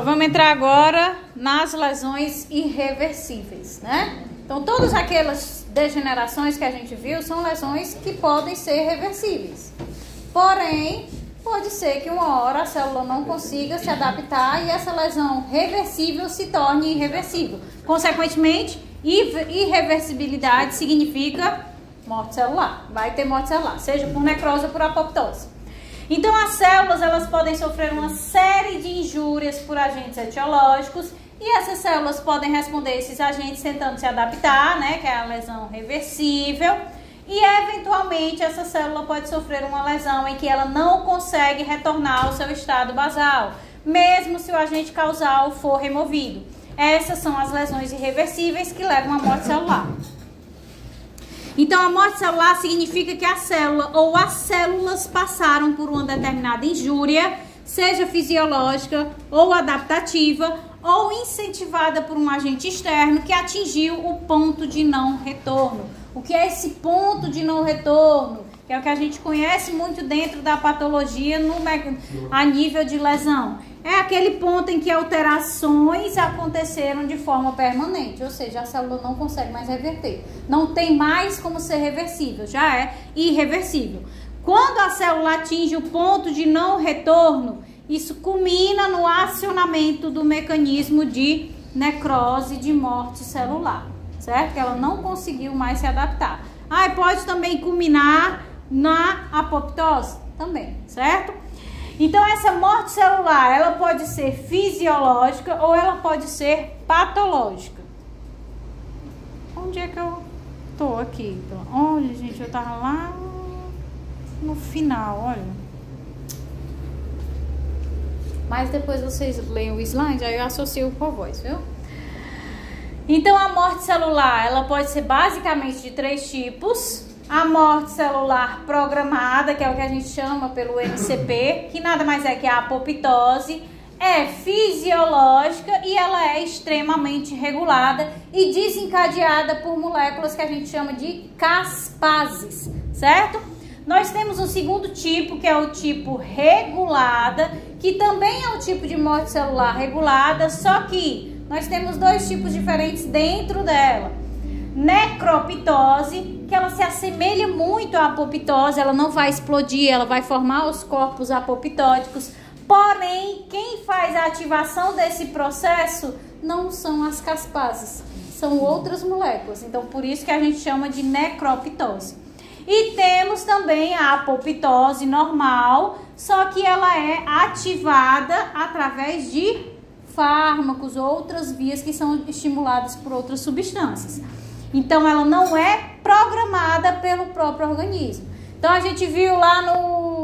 Vamos entrar agora nas lesões irreversíveis, né? Então, todas aquelas degenerações que a gente viu são lesões que podem ser reversíveis. Porém, pode ser que uma hora a célula não consiga se adaptar e essa lesão reversível se torne irreversível. Consequentemente, irreversibilidade significa morte celular. Vai ter morte celular, seja por necrose ou por apoptose. Então, as células elas podem sofrer uma série de injúrias por agentes etiológicos e essas células podem responder a esses agentes tentando se adaptar, né, que é a lesão reversível. E, eventualmente, essa célula pode sofrer uma lesão em que ela não consegue retornar ao seu estado basal, mesmo se o agente causal for removido. Essas são as lesões irreversíveis que levam à morte celular. Então, a morte celular significa que a célula ou as células passaram por uma determinada injúria, seja fisiológica ou adaptativa, ou incentivada por um agente externo que atingiu o ponto de não retorno. O que é esse ponto de não retorno? Que é o que a gente conhece muito dentro da patologia a nível de lesão. É aquele ponto em que alterações aconteceram de forma permanente, ou seja, a célula não consegue mais reverter. Não tem mais como ser reversível, já é irreversível. Quando a célula atinge o ponto de não retorno, isso culmina no acionamento do mecanismo de necrose, de morte celular, certo? Que ela não conseguiu mais se adaptar. Pode também culminar na apoptose, também, certo? Então, essa morte celular, ela pode ser fisiológica ou ela pode ser patológica. Onde é que eu tô aqui? Então, olha, gente, eu tava lá no final, olha. Mas depois vocês leem o slide, aí eu associo com a voz, viu? Então, a morte celular, ela pode ser basicamente de 3 tipos. A morte celular programada, que é o que a gente chama pelo MCP, que nada mais é que a apoptose, é fisiológica e ela é extremamente regulada e desencadeada por moléculas que a gente chama de caspases, certo? Nós temos um segundo tipo, que é o tipo regulada, que também é um tipo de morte celular regulada, só que nós temos 2 tipos diferentes dentro dela. Necroptose, que ela se assemelha muito à apoptose, ela não vai explodir, ela vai formar os corpos apoptóticos, porém, quem faz a ativação desse processo não são as caspases, são outras moléculas, então por isso que a gente chama de necroptose. E temos também a apoptose normal, só que ela é ativada através de fármacos, outras vias que são estimuladas por outras substâncias. Então, ela não é programada pelo próprio organismo. Então, a gente viu lá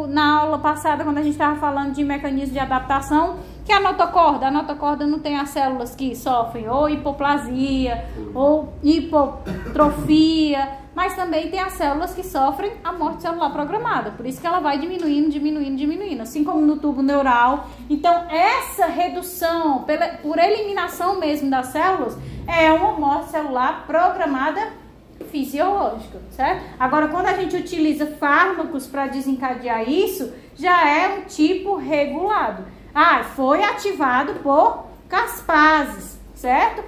na aula passada, quando a gente estava falando de mecanismo de adaptação, que a notocorda não tem as células que sofrem ou hipoplasia ou hipotrofia, mas também tem as células que sofrem a morte celular programada. Por isso que ela vai diminuindo, assim como no tubo neural. Então, essa redução, por eliminação mesmo das células, é uma morte celular programada fisiológica, certo? Agora, quando a gente utiliza fármacos para desencadear isso, já é um tipo regulado. Foi ativado por caspases, certo?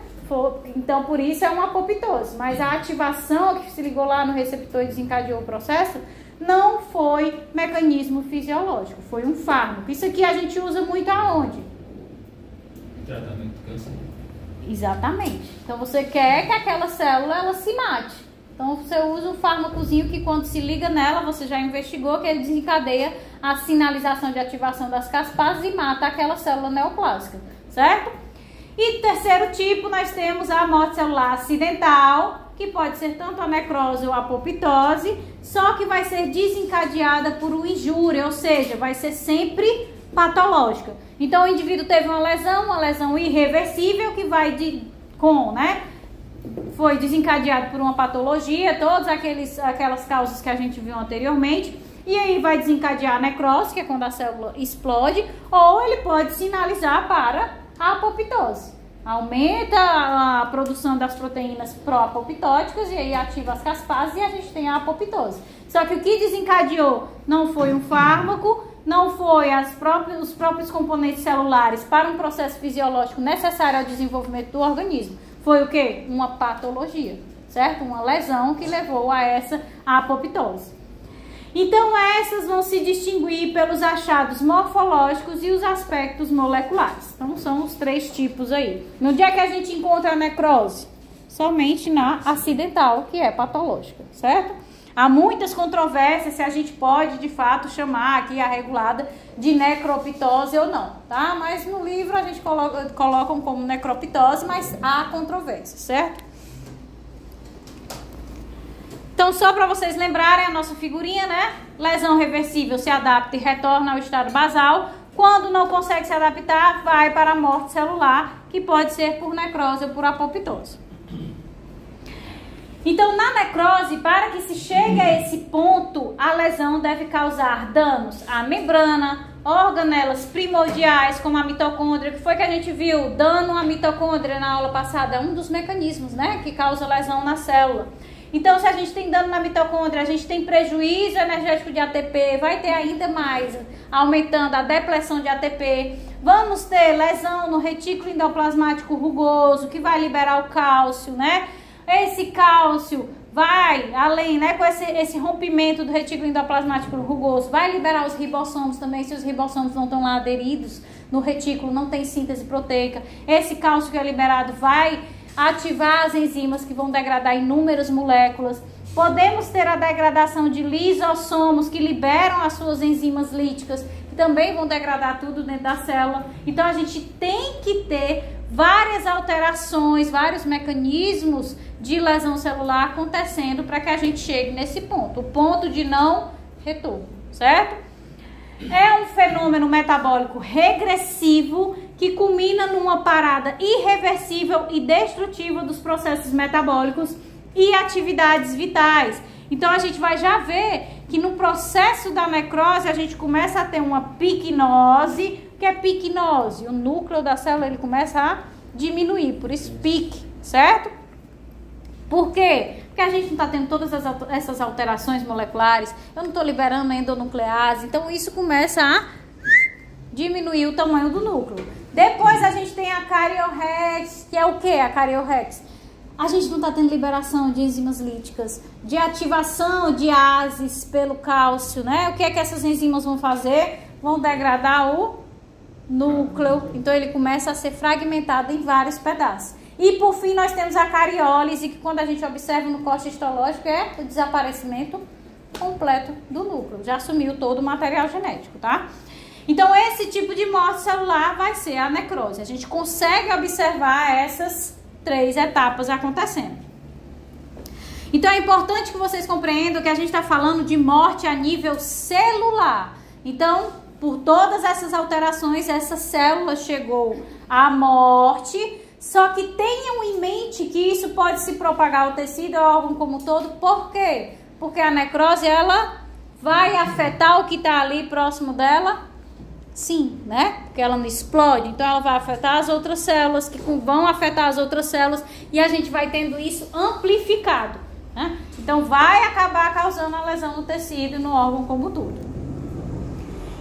Então, por isso é uma apoptose. Mas a ativação que se ligou lá no receptor e desencadeou o processo não foi mecanismo fisiológico, foi um fármaco. Isso aqui a gente usa muito aonde? Tratamento do câncer. Exatamente. Então, você quer que aquela célula ela se mate. Então, você usa um fármacozinho que quando se liga nela, você já investigou que ele desencadeia a sinalização de ativação das caspases e mata aquela célula neoplásica, certo? E terceiro tipo, nós temos a morte celular acidental, que pode ser tanto a necrose ou a apoptose, só que vai ser desencadeada por uma injúria, ou seja, vai ser sempre patológica. Então, o indivíduo teve uma lesão irreversível que vai foi desencadeado por uma patologia, todas aquelas causas que a gente viu anteriormente, e aí vai desencadear a necrose, que é quando a célula explode, ou ele pode sinalizar para a apoptose. Aumenta a produção das proteínas pró-apoptóticas e aí ativa as caspases e a gente tem a apoptose. Só que o que desencadeou não foi um fármaco não foi os próprios componentes celulares para um processo fisiológico necessário ao desenvolvimento do organismo. Foi o quê? Uma patologia, certo? Uma lesão que levou a essa apoptose. Então, essas vão se distinguir pelos achados morfológicos e os aspectos moleculares. Então, são os 3 tipos aí. No dia que a gente encontra a necrose? Somente na acidental, que é patológica, certo? Há muitas controvérsias se a gente pode, de fato, chamar aqui a regulada de necroptose ou não, tá? Mas no livro a gente colocam como necroptose, mas há controvérsia, certo? Então, só para vocês lembrarem a nossa figurinha, né? Lesão reversível se adapta e retorna ao estado basal. Quando não consegue se adaptar, vai para a morte celular, que pode ser por necrose ou por apoptose. Então, na necrose, para que se chegue a esse ponto, a lesão deve causar danos à membrana, organelas primordiais, como a mitocôndria, que foi que a gente viu, dano à mitocôndria na aula passada, é um dos mecanismos, né, que causa lesão na célula. Então, se a gente tem dano na mitocôndria, a gente tem prejuízo energético de ATP, vai ter ainda mais, aumentando a depleção de ATP. Vamos ter lesão no retículo endoplasmático rugoso, que vai liberar o cálcio, né? Esse cálcio vai, além, né, com esse rompimento do retículo endoplasmático rugoso, vai liberar os ribossomos também, se os ribossomos não estão lá aderidos no retículo, não tem síntese proteica. Esse cálcio que é liberado vai ativar as enzimas que vão degradar inúmeras moléculas. Podemos ter a degradação de lisossomos que liberam as suas enzimas líticas, que também vão degradar tudo dentro da célula. Então, a gente tem que ter várias alterações, vários mecanismos de lesão celular acontecendo para que a gente chegue nesse ponto, o ponto de não retorno, certo? É um fenômeno metabólico regressivo que culmina numa parada irreversível e destrutiva dos processos metabólicos e atividades vitais. Então, a gente vai já ver que no processo da necrose a gente começa a ter uma picnose. O que é picnose? O núcleo da célula ele começa a diminuir, por isso pique, certo? Por quê? Porque a gente não está tendo todas essas alterações moleculares, eu não estou liberando endonuclease, então isso começa a diminuir o tamanho do núcleo. Depois a gente tem a cariorrex, que é o que a cariorrex? A gente não está tendo liberação de enzimas líticas, de ativação de ASEs pelo cálcio, né? O que é que essas enzimas vão fazer? Vão degradar o núcleo, então ele começa a ser fragmentado em vários pedaços. E por fim nós temos a cariólise, que quando a gente observa no corte histológico é o desaparecimento completo do núcleo, já sumiu todo o material genético, tá? Então esse tipo de morte celular vai ser a necrose. A gente consegue observar essas 3 etapas acontecendo. Então é importante que vocês compreendam que a gente está falando de morte a nível celular. Então, por todas essas alterações, essa célula chegou à morte. Só que tenham em mente que isso pode se propagar ao tecido, ao órgão como um todo. Por quê? Porque a necrose, ela vai afetar o que está ali próximo dela? Sim, né? Porque ela não explode. Então, ela vai afetar as outras células, que vão afetar as outras células. E a gente vai tendo isso amplificado, né? Então, vai acabar causando a lesão no tecido e no órgão como um todo.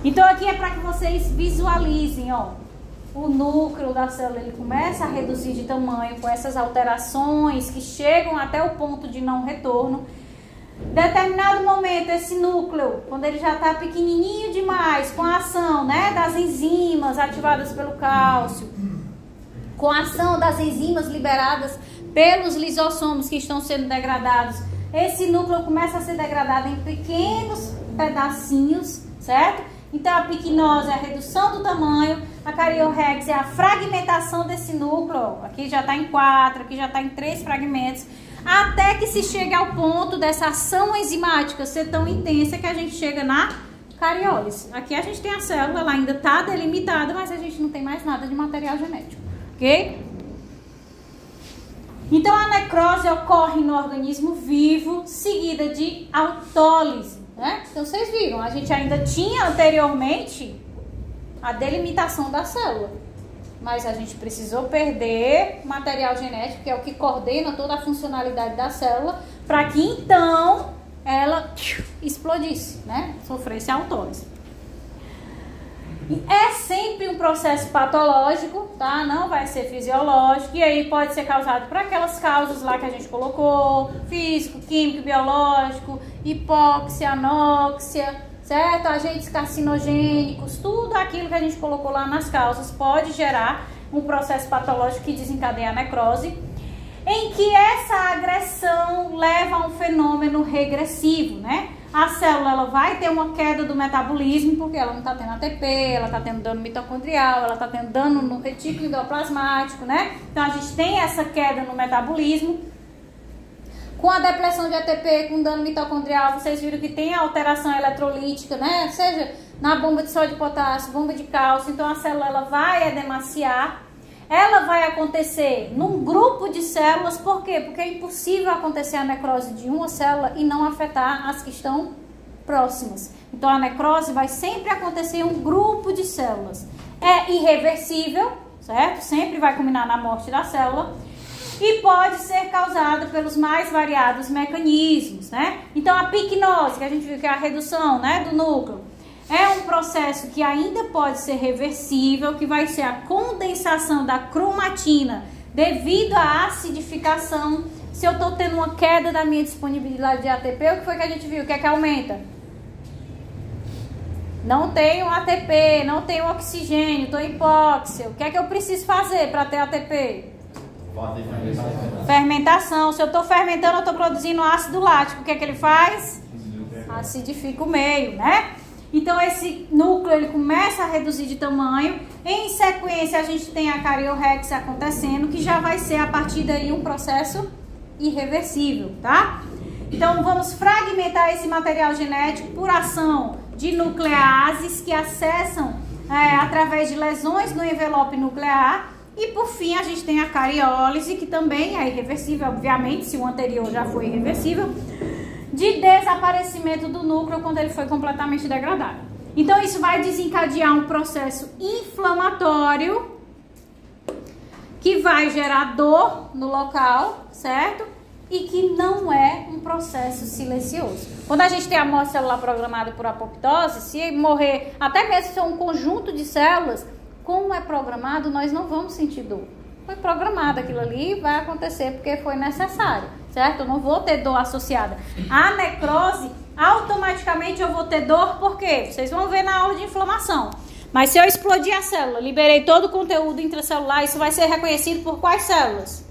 Então, aqui é para que vocês visualizem, ó. O núcleo da célula ele começa a reduzir de tamanho com essas alterações que chegam até o ponto de não retorno. Determinado momento, esse núcleo, quando ele já está pequenininho demais, com a ação, né, das enzimas ativadas pelo cálcio, com a ação das enzimas liberadas pelos lisossomos que estão sendo degradados, esse núcleo começa a ser degradado em pequenos pedacinhos, certo? Então, a picnose é a redução do tamanho, a cariorrex é a fragmentação desse núcleo. Aqui já está em 4, aqui já está em 3 fragmentos, até que se chegue ao ponto dessa ação enzimática ser tão intensa que a gente chega na cariólise. Aqui a gente tem a célula, ela ainda está delimitada, mas a gente não tem mais nada de material genético, ok? Então, a necrose ocorre no organismo vivo, seguida de autólise. Né? Então vocês viram, a gente ainda tinha anteriormente a delimitação da célula, mas a gente precisou perder material genético, que é o que coordena toda a funcionalidade da célula, para que então ela explodisse, né? Sofresse autólise. É sempre um processo patológico, tá? Não vai ser fisiológico. E aí pode ser causado por aquelas causas lá que a gente colocou: físico, químico, biológico, hipóxia, anóxia, certo? Agentes carcinogênicos, tudo aquilo que a gente colocou lá nas causas pode gerar um processo patológico que desencadeia a necrose, em que essa agressão leva a um fenômeno regressivo, né? A célula ela vai ter uma queda do metabolismo, porque ela não está tendo ATP, ela está tendo dano mitocondrial, ela está tendo dano no retículo endoplasmático, né? Então a gente tem essa queda no metabolismo. Com a depressão de ATP, com dano mitocondrial, vocês viram que tem alteração eletrolítica, né? Ou seja, na bomba de sódio e potássio, bomba de cálcio. Então a célula ela vai edemaciar. Ela vai acontecer num grupo de células, por quê? Porque é impossível acontecer a necrose de uma célula e não afetar as que estão próximas. Então a necrose vai sempre acontecer em um grupo de células. É irreversível, certo? Sempre vai culminar na morte da célula e pode ser causada pelos mais variados mecanismos, né? Então a picnose, que a gente viu que é a redução, né, do núcleo, é um processo que ainda pode ser reversível, que vai ser a condensação da cromatina devido à acidificação. Se eu estou tendo uma queda da minha disponibilidade de ATP, o que foi que a gente viu? O que é que aumenta? Não tenho ATP, não tenho oxigênio, estou em hipóxia. O que é que eu preciso fazer para ter ATP? Fermentação. Se eu estou fermentando, eu estou produzindo ácido lático. O que é que ele faz? Acidifica o meio, né? Então esse núcleo ele começa a reduzir de tamanho. Em sequência a gente tem a cariorrex acontecendo, que já vai ser a partir daí um processo irreversível, tá? Então vamos fragmentar esse material genético por ação de nucleases que acessam através de lesões no envelope nuclear. E por fim a gente tem a cariólise, que também é irreversível, obviamente, se o anterior já foi irreversível, de desaparecimento do núcleo quando ele foi completamente degradado. Então isso vai desencadear um processo inflamatório que vai gerar dor no local, certo? E que não é um processo silencioso. Quando a gente tem a morte celular programada por apoptose, se morrer até mesmo se é um conjunto de células, como é programado, nós não vamos sentir dor. Foi programado aquilo ali, vai acontecer porque foi necessário, certo? Eu não vou ter dor associada. A necrose, automaticamente eu vou ter dor, por quê? Vocês vão ver na aula de inflamação. Mas se eu explodir a célula, liberei todo o conteúdo intracelular, isso vai ser reconhecido por quais células?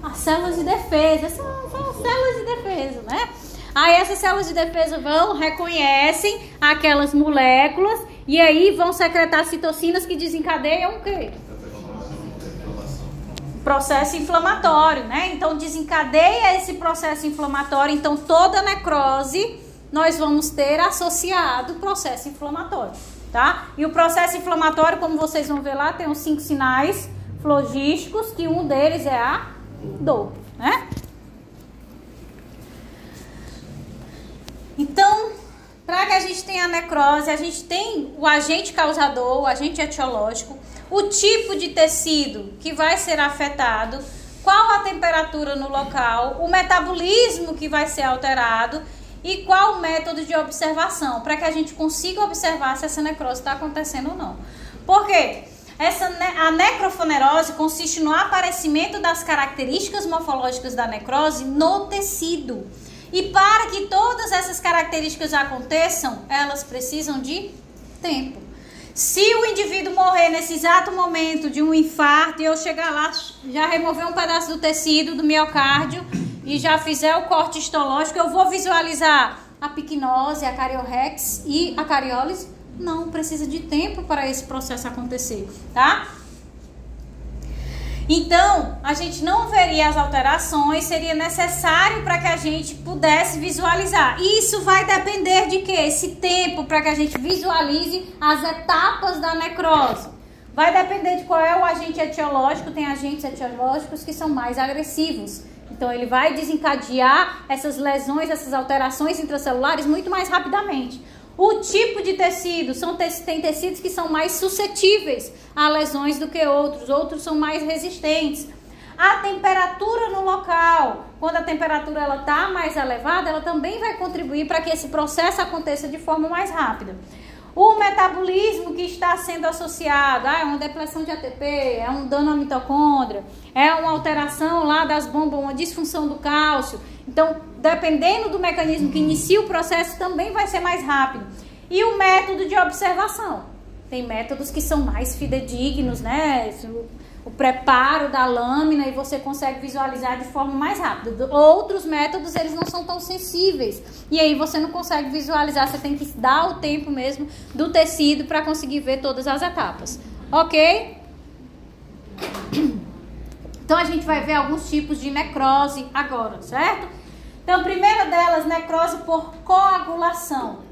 As células de defesa. São as células de defesa, né? Aí essas células de defesa reconhecem aquelas moléculas e aí vão secretar citocinas que desencadeiam o quê? Processo inflamatório, né? Então desencadeia esse processo inflamatório. Então toda necrose nós vamos ter associado processo inflamatório, tá? E o processo inflamatório, como vocês vão ver lá, tem os 5 sinais flogísticos, que um deles é a dor, né? Então, para que a gente tenha a necrose, a gente tem o agente causador, o agente etiológico, o tipo de tecido que vai ser afetado, qual a temperatura no local, o metabolismo que vai ser alterado e qual o método de observação, para que a gente consiga observar se essa necrose está acontecendo ou não. Por quê? A necrofonerose consiste no aparecimento das características morfológicas da necrose no tecido. E para que todas essas características aconteçam, elas precisam de tempo. Se o indivíduo morrer nesse exato momento de um infarto e eu chegar lá, já remover um pedaço do tecido, do miocárdio e já fizer o corte histológico, eu vou visualizar a picnose, a cariorrex e a cariólise? Não, precisa de tempo para esse processo acontecer, tá? Então, a gente não veria as alterações, seria necessário para que a gente pudesse visualizar. Isso vai depender de quê? Esse tempo para que a gente visualize as etapas da necrose. Vai depender de qual é o agente etiológico. Tem agentes etiológicos que são mais agressivos. Então, ele vai desencadear essas lesões, essas alterações intracelulares muito mais rapidamente. O tipo de tecido, tem tecidos que são mais suscetíveis a lesões do que outros, outros são mais resistentes. A temperatura no local, quando a temperatura ela está mais elevada, ela também vai contribuir para que esse processo aconteça de forma mais rápida. O metabolismo que está sendo associado, é uma depressão de ATP, é um dano à mitocôndria, é uma alteração lá das bombas, uma disfunção do cálcio. Então, dependendo do mecanismo que inicia o processo, também vai ser mais rápido. E o método de observação. Tem métodos que são mais fidedignos, né? O preparo da lâmina e você consegue visualizar de forma mais rápida. Outros métodos, eles não são tão sensíveis. E aí você não consegue visualizar, você tem que dar o tempo mesmo do tecido para conseguir ver todas as etapas. Ok? Então a gente vai ver alguns tipos de necrose agora, certo? Então a primeira delas, necrose por coagulação.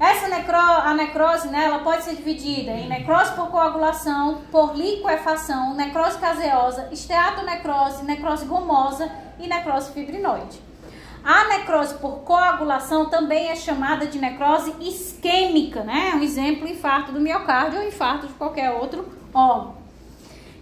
A necrose, né, ela pode ser dividida em necrose por coagulação, por liquefação, necrose caseosa, esteatonecrose, necrose gomosa e necrose fibrinoide. A necrose por coagulação também é chamada de necrose isquêmica, né? Um exemplo, infarto do miocárdio ou infarto de qualquer outro órgão.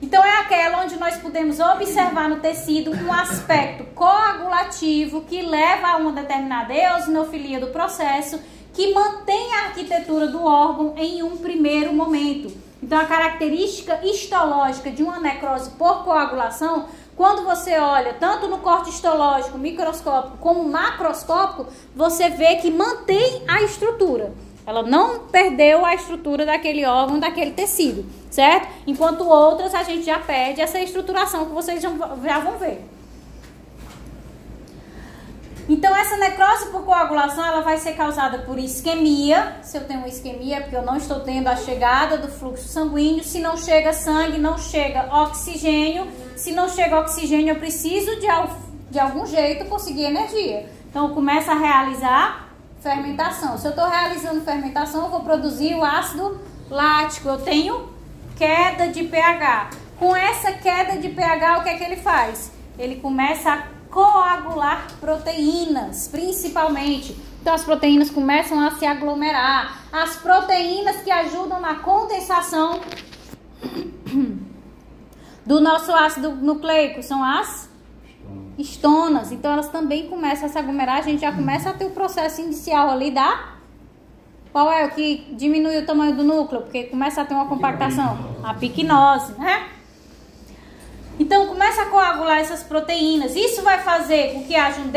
Então é aquela onde nós podemos observar no tecido um aspecto coagulativo que leva a uma determinada eosinofilia do processo, que mantém a arquitetura do órgão em um primeiro momento. Então, a característica histológica de uma necrose por coagulação, quando você olha tanto no corte histológico, microscópico, como macroscópico, você vê que mantém a estrutura. Ela não perdeu a estrutura daquele órgão, daquele tecido, certo? Enquanto outras, a gente já perde essa estruturação que vocês já vão ver. Então, essa necrose por coagulação, ela vai ser causada por isquemia. Se eu tenho uma isquemia, é porque eu não estou tendo a chegada do fluxo sanguíneo. Se não chega sangue, não chega oxigênio. Se não chega oxigênio, eu preciso de algum jeito conseguir energia. Então, eu começo a realizar fermentação. Se eu estou realizando fermentação, eu vou produzir o ácido lático. Eu tenho queda de pH. Com essa queda de pH, o que é que ele faz? Ele começa a coagular proteínas, principalmente. Então as proteínas começam a se aglomerar. As proteínas que ajudam na condensação do nosso ácido nucleico são as estonas. Então elas também começam a se aglomerar. A gente já começa a ter o processo inicial ali da... Qual é o que diminui o tamanho do núcleo? Porque começa a ter uma compactação. A piquinose, né? Então, começa a coagular essas proteínas. Isso vai fazer com que haja um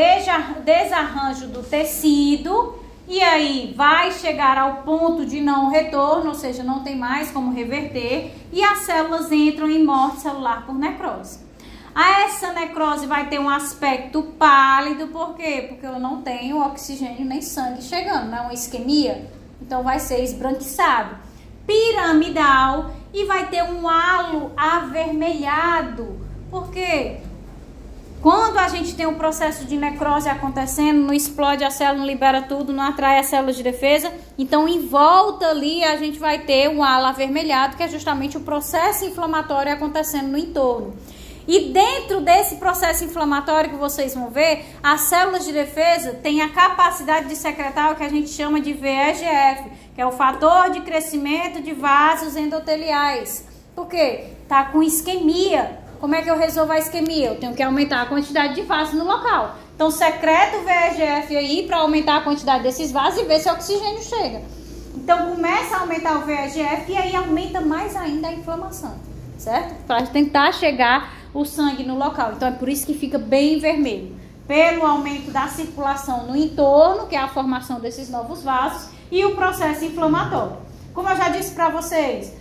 desarranjo do tecido. E aí, vai chegar ao ponto de não retorno, ou seja, não tem mais como reverter. E as células entram em morte celular por necrose. Essa necrose vai ter um aspecto pálido. Por quê? Porque eu não tenho oxigênio nem sangue chegando. Não é uma isquemia. Então, vai ser esbranquiçado. Piramidal. E vai ter um halo avermelhado. Por quê? Quando a gente tem um processo de necrose acontecendo, não explode a célula, não libera tudo, não atrai as células de defesa. Então, em volta ali, a gente vai ter um halo avermelhado, que é justamente o processo inflamatório acontecendo no entorno. E dentro desse processo inflamatório que vocês vão ver, as células de defesa têm a capacidade de secretar o que a gente chama de VEGF, que é o fator de crescimento de vasos endoteliais. Por quê? Tá com isquemia. Como é que eu resolvo a isquemia? Eu tenho que aumentar a quantidade de vasos no local. Então, secreta o VEGF aí para aumentar a quantidade desses vasos e ver se o oxigênio chega. Então, começa a aumentar o VEGF e aí aumenta mais ainda a inflamação, certo? Para tentar chegar o sangue no local. Então, é por isso que fica bem vermelho. Pelo aumento da circulação no entorno, que é a formação desses novos vasos, e o processo inflamatório. Como eu já disse para vocês,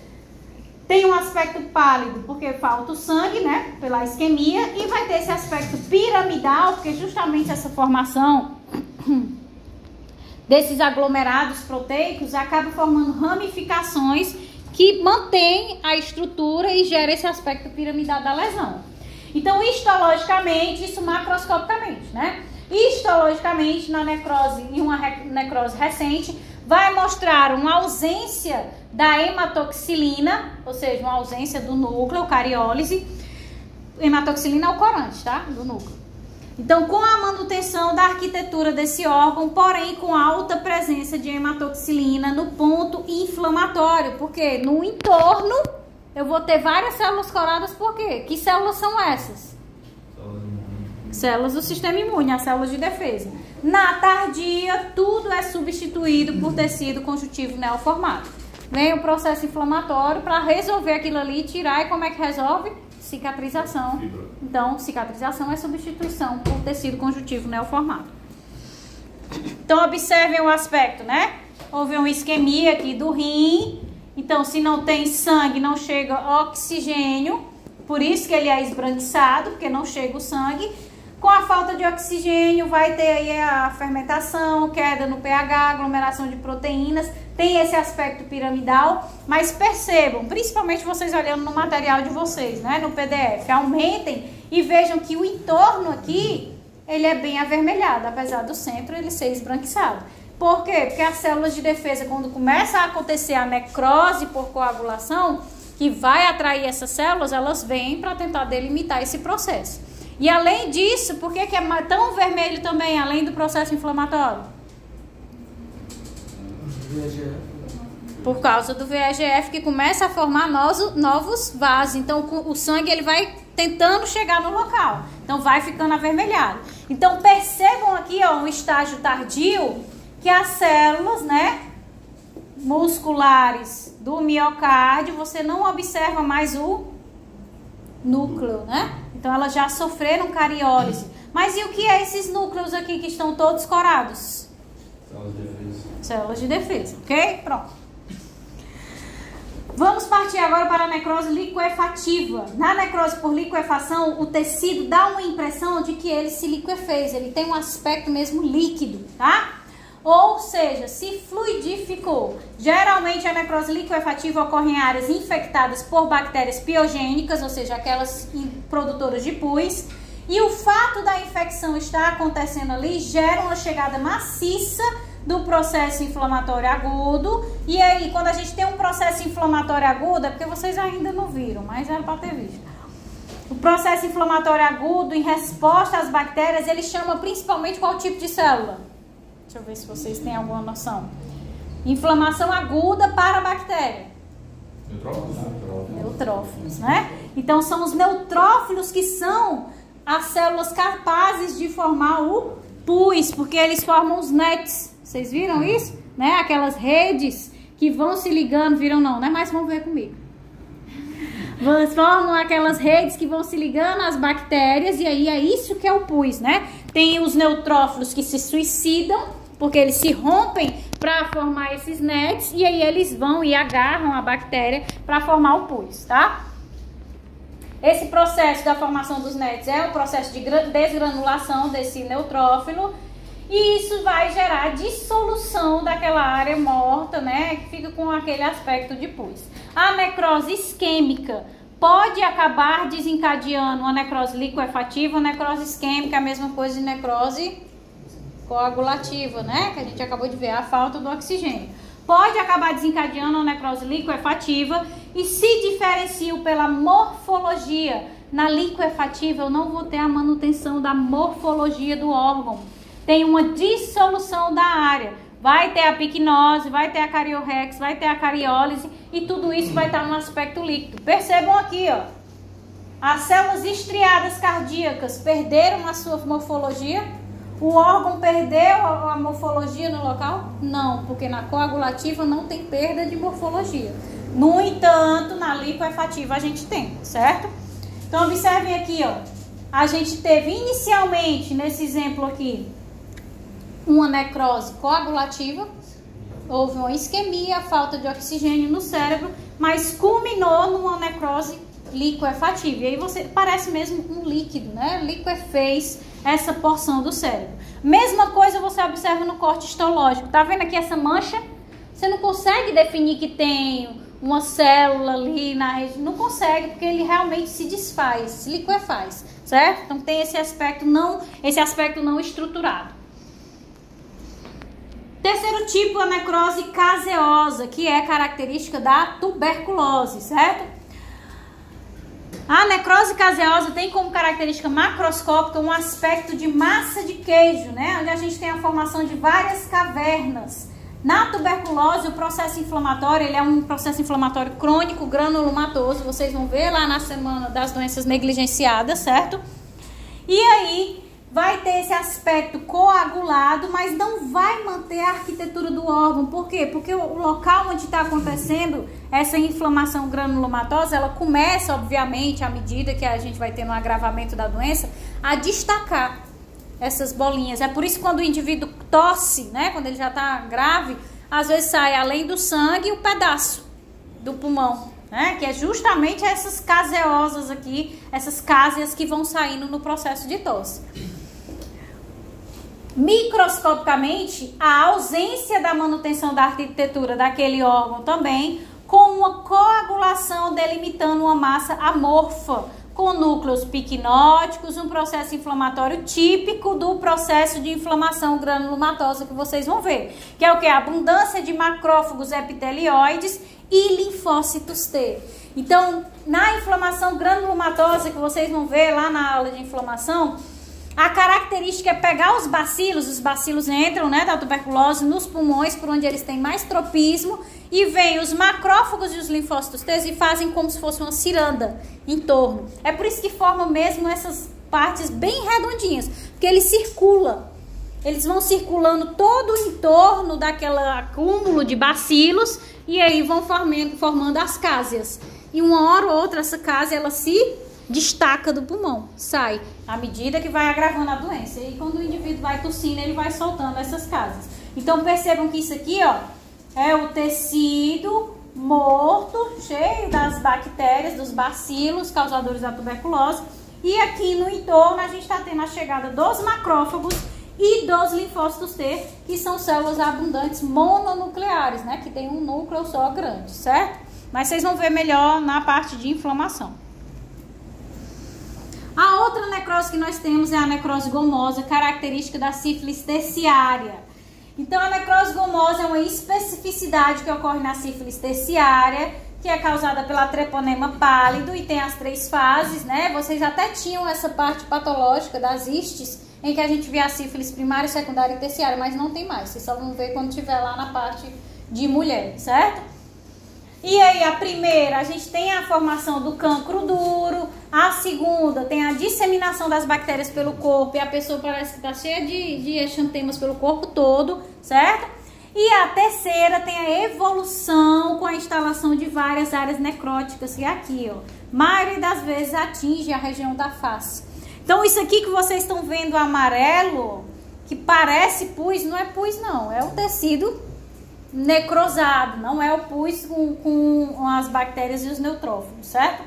tem um aspecto pálido, porque falta o sangue, né? Pela isquemia. E vai ter esse aspecto piramidal, porque justamente essa formação desses aglomerados proteicos acaba formando ramificações que mantém a estrutura e gera esse aspecto piramidal da lesão. Então, histologicamente, isso macroscopicamente, né? Histologicamente, na necrose, em uma necrose recente, vai mostrar uma ausência da hematoxilina, ou seja, uma ausência do núcleo, cariólise. Hematoxilina é o corante, tá? Do núcleo. Então, com a manutenção da arquitetura desse órgão, porém com alta presença de hematoxilina no ponto inflamatório, porque no entorno eu vou ter várias células coradas, por quê? Que células são essas? Células do sistema imune, as células de defesa. Na tardia, tudo é substituído por tecido conjuntivo neoformado. Vem o processo inflamatório para resolver aquilo ali, tirar, e como é que resolve? Cicatrização. Então, cicatrização é substituição por tecido conjuntivo neoformado. Então, observem o aspecto, né? Houve uma isquemia aqui do rim. Então, se não tem sangue, não chega oxigênio. Por isso que ele é esbranquiçado, porque não chega o sangue. Com a falta de oxigênio, vai ter aí a fermentação, queda no pH, aglomeração de proteínas. Tem esse aspecto piramidal, mas percebam, principalmente vocês olhando no material de vocês, né, no PDF, aumentem e vejam que o entorno aqui, ele é bem avermelhado, apesar do centro ele ser esbranquiçado. Por quê? Porque as células de defesa, quando começa a acontecer a necrose por coagulação, que vai atrair essas células, elas vêm para tentar delimitar esse processo. E além disso, por que é tão vermelho também, além do processo inflamatório? Por causa do VEGF, que começa a formar novos vasos. Então, o sangue ele vai tentando chegar no local. Então, vai ficando avermelhado. Então, percebam aqui, ó, um estágio tardio, que as células, né, musculares do miocárdio, você não observa mais o núcleo, né? Então, elas já sofreram cariólise. Mas e o que é esses núcleos aqui que estão todos corados? Células de defesa. Células de defesa, ok? Pronto. Vamos partir agora para a necrose liquefativa. Na necrose por liquefação, o tecido dá uma impressão de que ele se liquefez. Ele tem um aspecto mesmo líquido, tá? Ou seja, se fluidificou. Geralmente a necrose liquefativa ocorre em áreas infectadas por bactérias piogênicas, ou seja, aquelas produtoras de pus. E o fato da infecção estar acontecendo ali gera uma chegada maciça do processo inflamatório agudo. E aí, quando a gente tem um processo inflamatório agudo, é porque vocês ainda não viram, mas era para ter visto. O processo inflamatório agudo, em resposta às bactérias, ele chama principalmente qual tipo de célula? Deixa eu ver se vocês têm alguma noção. Inflamação aguda para a bactéria. Neutrófilos, né? Então, são os neutrófilos que são as células capazes de formar o pus, porque eles formam os nets. Vocês viram isso? Né? Aquelas redes que vão se ligando, viram não, né? Mas vão ver comigo. Formam aquelas redes que vão se ligando às bactérias e aí é isso que é o pus, né? Tem os neutrófilos que se suicidam, porque eles se rompem para formar esses nets e aí eles vão e agarram a bactéria para formar o pus, tá? Esse processo da formação dos nets é o processo de desgranulação desse neutrófilo e isso vai gerar dissolução daquela área morta, né? Que fica com aquele aspecto de pus. A necrose isquêmica pode acabar desencadeando uma necrose liquefativa, uma necrose isquêmica, a mesma coisa de necrose coagulativa, né? Que a gente acabou de ver, a falta do oxigênio. Pode acabar desencadeando uma necrose liquefativa e se diferencia pela morfologia. Na liquefativa eu não vou ter a manutenção da morfologia do órgão. Tem uma dissolução da área. Vai ter a picnose, vai ter a cariorrex, vai ter a cariólise e tudo isso vai estar no aspecto líquido. Percebam aqui, ó. As células estriadas cardíacas perderam a sua morfologia? O órgão perdeu a morfologia no local? Não, porque na coagulativa não tem perda de morfologia. No entanto, na liquefativa a gente tem, certo? Então, observem aqui, ó. A gente teve inicialmente, nesse exemplo aqui, uma necrose coagulativa. Houve uma isquemia, falta de oxigênio no cérebro, mas culminou numa necrose liquefativa. E aí você parece mesmo um líquido, né? Liquefez essa porção do cérebro. Mesma coisa você observa no corte histológico. Tá vendo aqui essa mancha? Você não consegue definir que tem uma célula ali na região. Não consegue, porque ele realmente se desfaz, se liquefaz, certo? Então tem esse aspecto não estruturado. Terceiro tipo, a necrose caseosa, que é característica da tuberculose, certo? A necrose caseosa tem como característica macroscópica um aspecto de massa de queijo, né? Onde a gente tem a formação de várias cavernas. Na tuberculose, o processo inflamatório, ele é um processo inflamatório crônico, granulomatoso. Vocês vão ver lá na semana das doenças negligenciadas, certo? E aí vai ter esse aspecto coagulado, mas não vai manter a arquitetura do órgão. Por quê? Porque o local onde está acontecendo essa inflamação granulomatosa, ela começa, obviamente, à medida que a gente vai ter um agravamento da doença, a destacar essas bolinhas. É por isso que quando o indivíduo tosse, né, quando ele já está grave, às vezes sai além do sangue o pedaço do pulmão, né, que é justamente essas caseosas aqui, essas cásias que vão saindo no processo de tosse. Microscopicamente, a ausência da manutenção da arquitetura daquele órgão também, com uma coagulação delimitando uma massa amorfa, com núcleos piquinóticos, um processo inflamatório típico do processo de inflamação granulomatosa que vocês vão ver, que é o que? A abundância de macrófagos epitelioides e linfócitos T. Então, na inflamação granulomatosa que vocês vão ver lá na aula de inflamação, a característica é pegar os bacilos entram, né, da tuberculose nos pulmões, por onde eles têm mais tropismo, e vem os macrófagos e os linfócitos T e fazem como se fosse uma ciranda em torno. É por isso que formam mesmo essas partes bem redondinhas, porque eles circulam. Eles vão circulando todo o entorno daquele acúmulo de bacilos e aí vão formando as cásias. E uma hora ou outra essa cásia ela se destaca do pulmão, sai, à medida que vai agravando a doença. E quando o indivíduo vai tossindo, ele vai soltando essas cásias. Então percebam que isso aqui, ó, é o tecido morto, cheio das bactérias, dos bacilos causadores da tuberculose. E aqui no entorno a gente está tendo a chegada dos macrófagos e dos linfócitos T, que são células abundantes mononucleares, né? Que tem um núcleo só grande, certo? Mas vocês vão ver melhor na parte de inflamação. A outra necrose que nós temos é a necrose gomosa, característica da sífilis terciária. Então, a necrose gomosa é uma especificidade que ocorre na sífilis terciária, que é causada pela treponema pálido e tem as 3 fases, né? Vocês até tinham essa parte patológica das istes, em que a gente via a sífilis primária, secundária e terciária, mas não tem mais. Vocês só vão ver quando estiver lá na parte de mulher, certo? E aí, a primeira, a gente tem a formação do cancro duro. A segunda, tem a disseminação das bactérias pelo corpo. E a pessoa parece que está cheia de exantemas pelo corpo todo, certo? E a terceira, tem a evolução com a instalação de várias áreas necróticas. Que é aqui, ó. A maioria das vezes atinge a região da face. Então, isso aqui que vocês estão vendo amarelo, que parece pus, não é pus não. É o tecido necrosado, não é o pus com as bactérias e os neutrófilos, certo?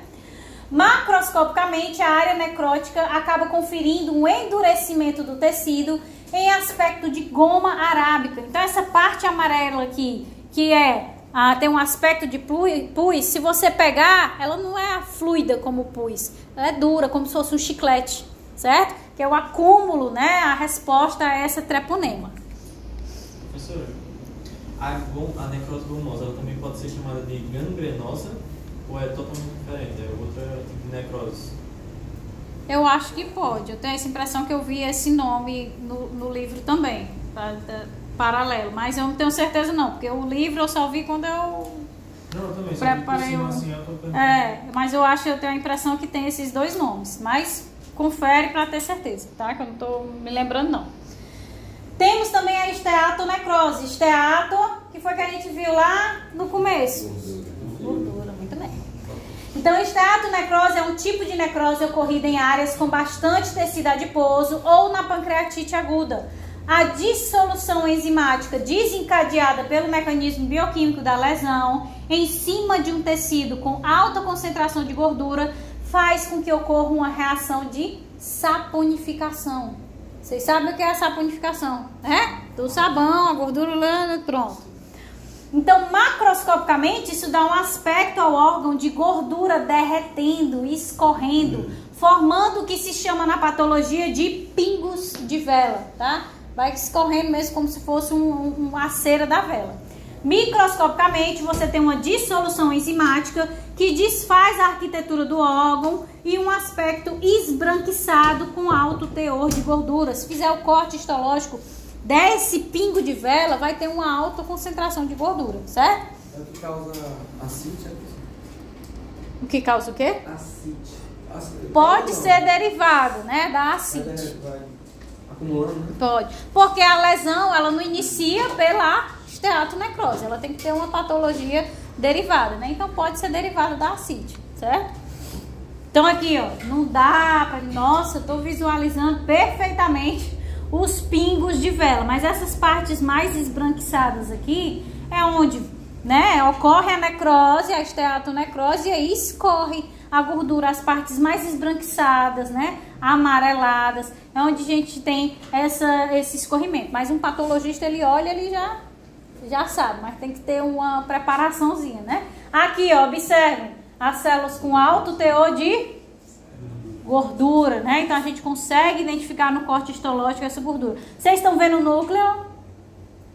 Macroscopicamente, a área necrótica acaba conferindo um endurecimento do tecido em aspecto de goma arábica. Então, essa parte amarela aqui, que tem um aspecto de pus, se você pegar, ela não é fluida como o pus, ela é dura, como se fosse um chiclete, certo? Que é o acúmulo, né, a resposta a essa treponema. Professora, a necrose gomosa, ela também pode ser chamada de gangrenosa ou é totalmente diferente? É outra tipo de necrose? Eu acho que pode. Eu tenho essa impressão que eu vi esse nome no livro também, paralelo. Mas eu não tenho certeza não, porque o livro eu só vi quando eu também, preparei mas eu tenho a impressão que tem esses 2 nomes. Mas confere para ter certeza, tá? Que eu não estou me lembrando não. Temos também a esteatonecrose. Esteato, que foi que a gente viu lá no começo. Gordura, muito bem. Então, esteatonecrose é um tipo de necrose ocorrida em áreas com bastante tecido adiposo ou na pancreatite aguda. A dissolução enzimática desencadeada pelo mecanismo bioquímico da lesão em cima de um tecido com alta concentração de gordura faz com que ocorra uma reação de saponificação. Vocês sabem o que é a saponificação, né? Do sabão, a gordura lá, pronto. Então, macroscopicamente, isso dá um aspecto ao órgão de gordura derretendo, escorrendo, formando o que se chama na patologia de pingos de vela, tá? Vai escorrendo mesmo como se fosse uma cera da vela. Microscopicamente, você tem uma dissolução enzimática que desfaz a arquitetura do órgão e um aspecto esbranquiçado com alto teor de gordura. Se fizer o corte histológico desse pingo de vela, vai ter uma alta concentração de gordura, certo? É o que causa ascite? O que causa o quê? Ascite. Pode ser derivado, né, da ascite. Acumulando, né? Pode. Porque a lesão, ela não inicia pela esteatonecrose. Ela tem que ter uma patologia derivada, né? Então pode ser derivada da ascite, certo? Então aqui, ó, não dá pra... Nossa, eu tô visualizando perfeitamente os pingos de vela. Mas essas partes mais esbranquiçadas aqui é onde, né, ocorre a necrose, a esteatonecrose, e aí escorre a gordura, as partes mais esbranquiçadas, né, amareladas, é onde a gente tem esse escorrimento. Mas um patologista, ele olha, ele já sabe, mas tem que ter uma preparaçãozinha, né? Aqui, ó, observem, as células com alto teor de gordura, né? Então a gente consegue identificar no corte histológico essa gordura. Vocês estão vendo o núcleo?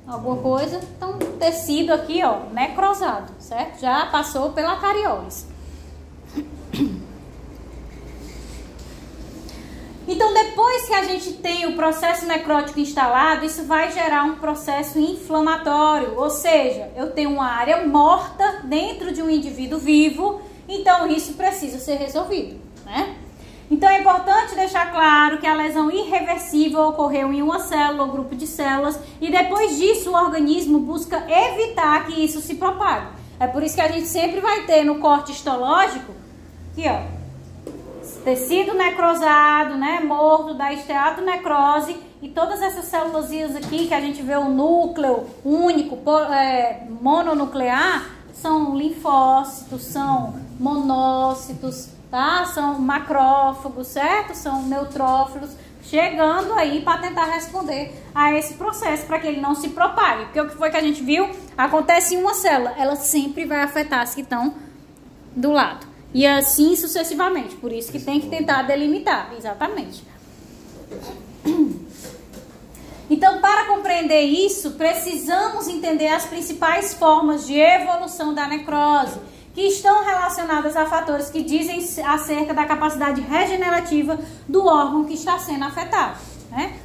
Alguma coisa? Então, tecido aqui, ó, necrosado, certo? Já passou pela cariólise. Então, depois que a gente tem o processo necrótico instalado, isso vai gerar um processo inflamatório, ou seja, eu tenho uma área morta dentro de um indivíduo vivo, então isso precisa ser resolvido, né? Então, é importante deixar claro que a lesão irreversível ocorreu em uma célula ou grupo de células e depois disso o organismo busca evitar que isso se propague. É por isso que a gente sempre vai ter no corte histológico, aqui ó, tecido necrosado, né, morto da esteatonecrose, e todas essas células aqui que a gente vê o núcleo único, mononuclear, são linfócitos, são monócitos, tá? São macrófagos, certo? São neutrófilos, chegando aí para tentar responder a esse processo, para que ele não se propague. Porque o que foi que a gente viu? Acontece em uma célula, ela sempre vai afetar as que estão do lado. E assim sucessivamente, por isso que tem que tentar delimitar, exatamente. Então, para compreender isso, precisamos entender as principais formas de evolução da necrose, que estão relacionadas a fatores que dizem acerca da capacidade regenerativa do órgão que está sendo afetado, né?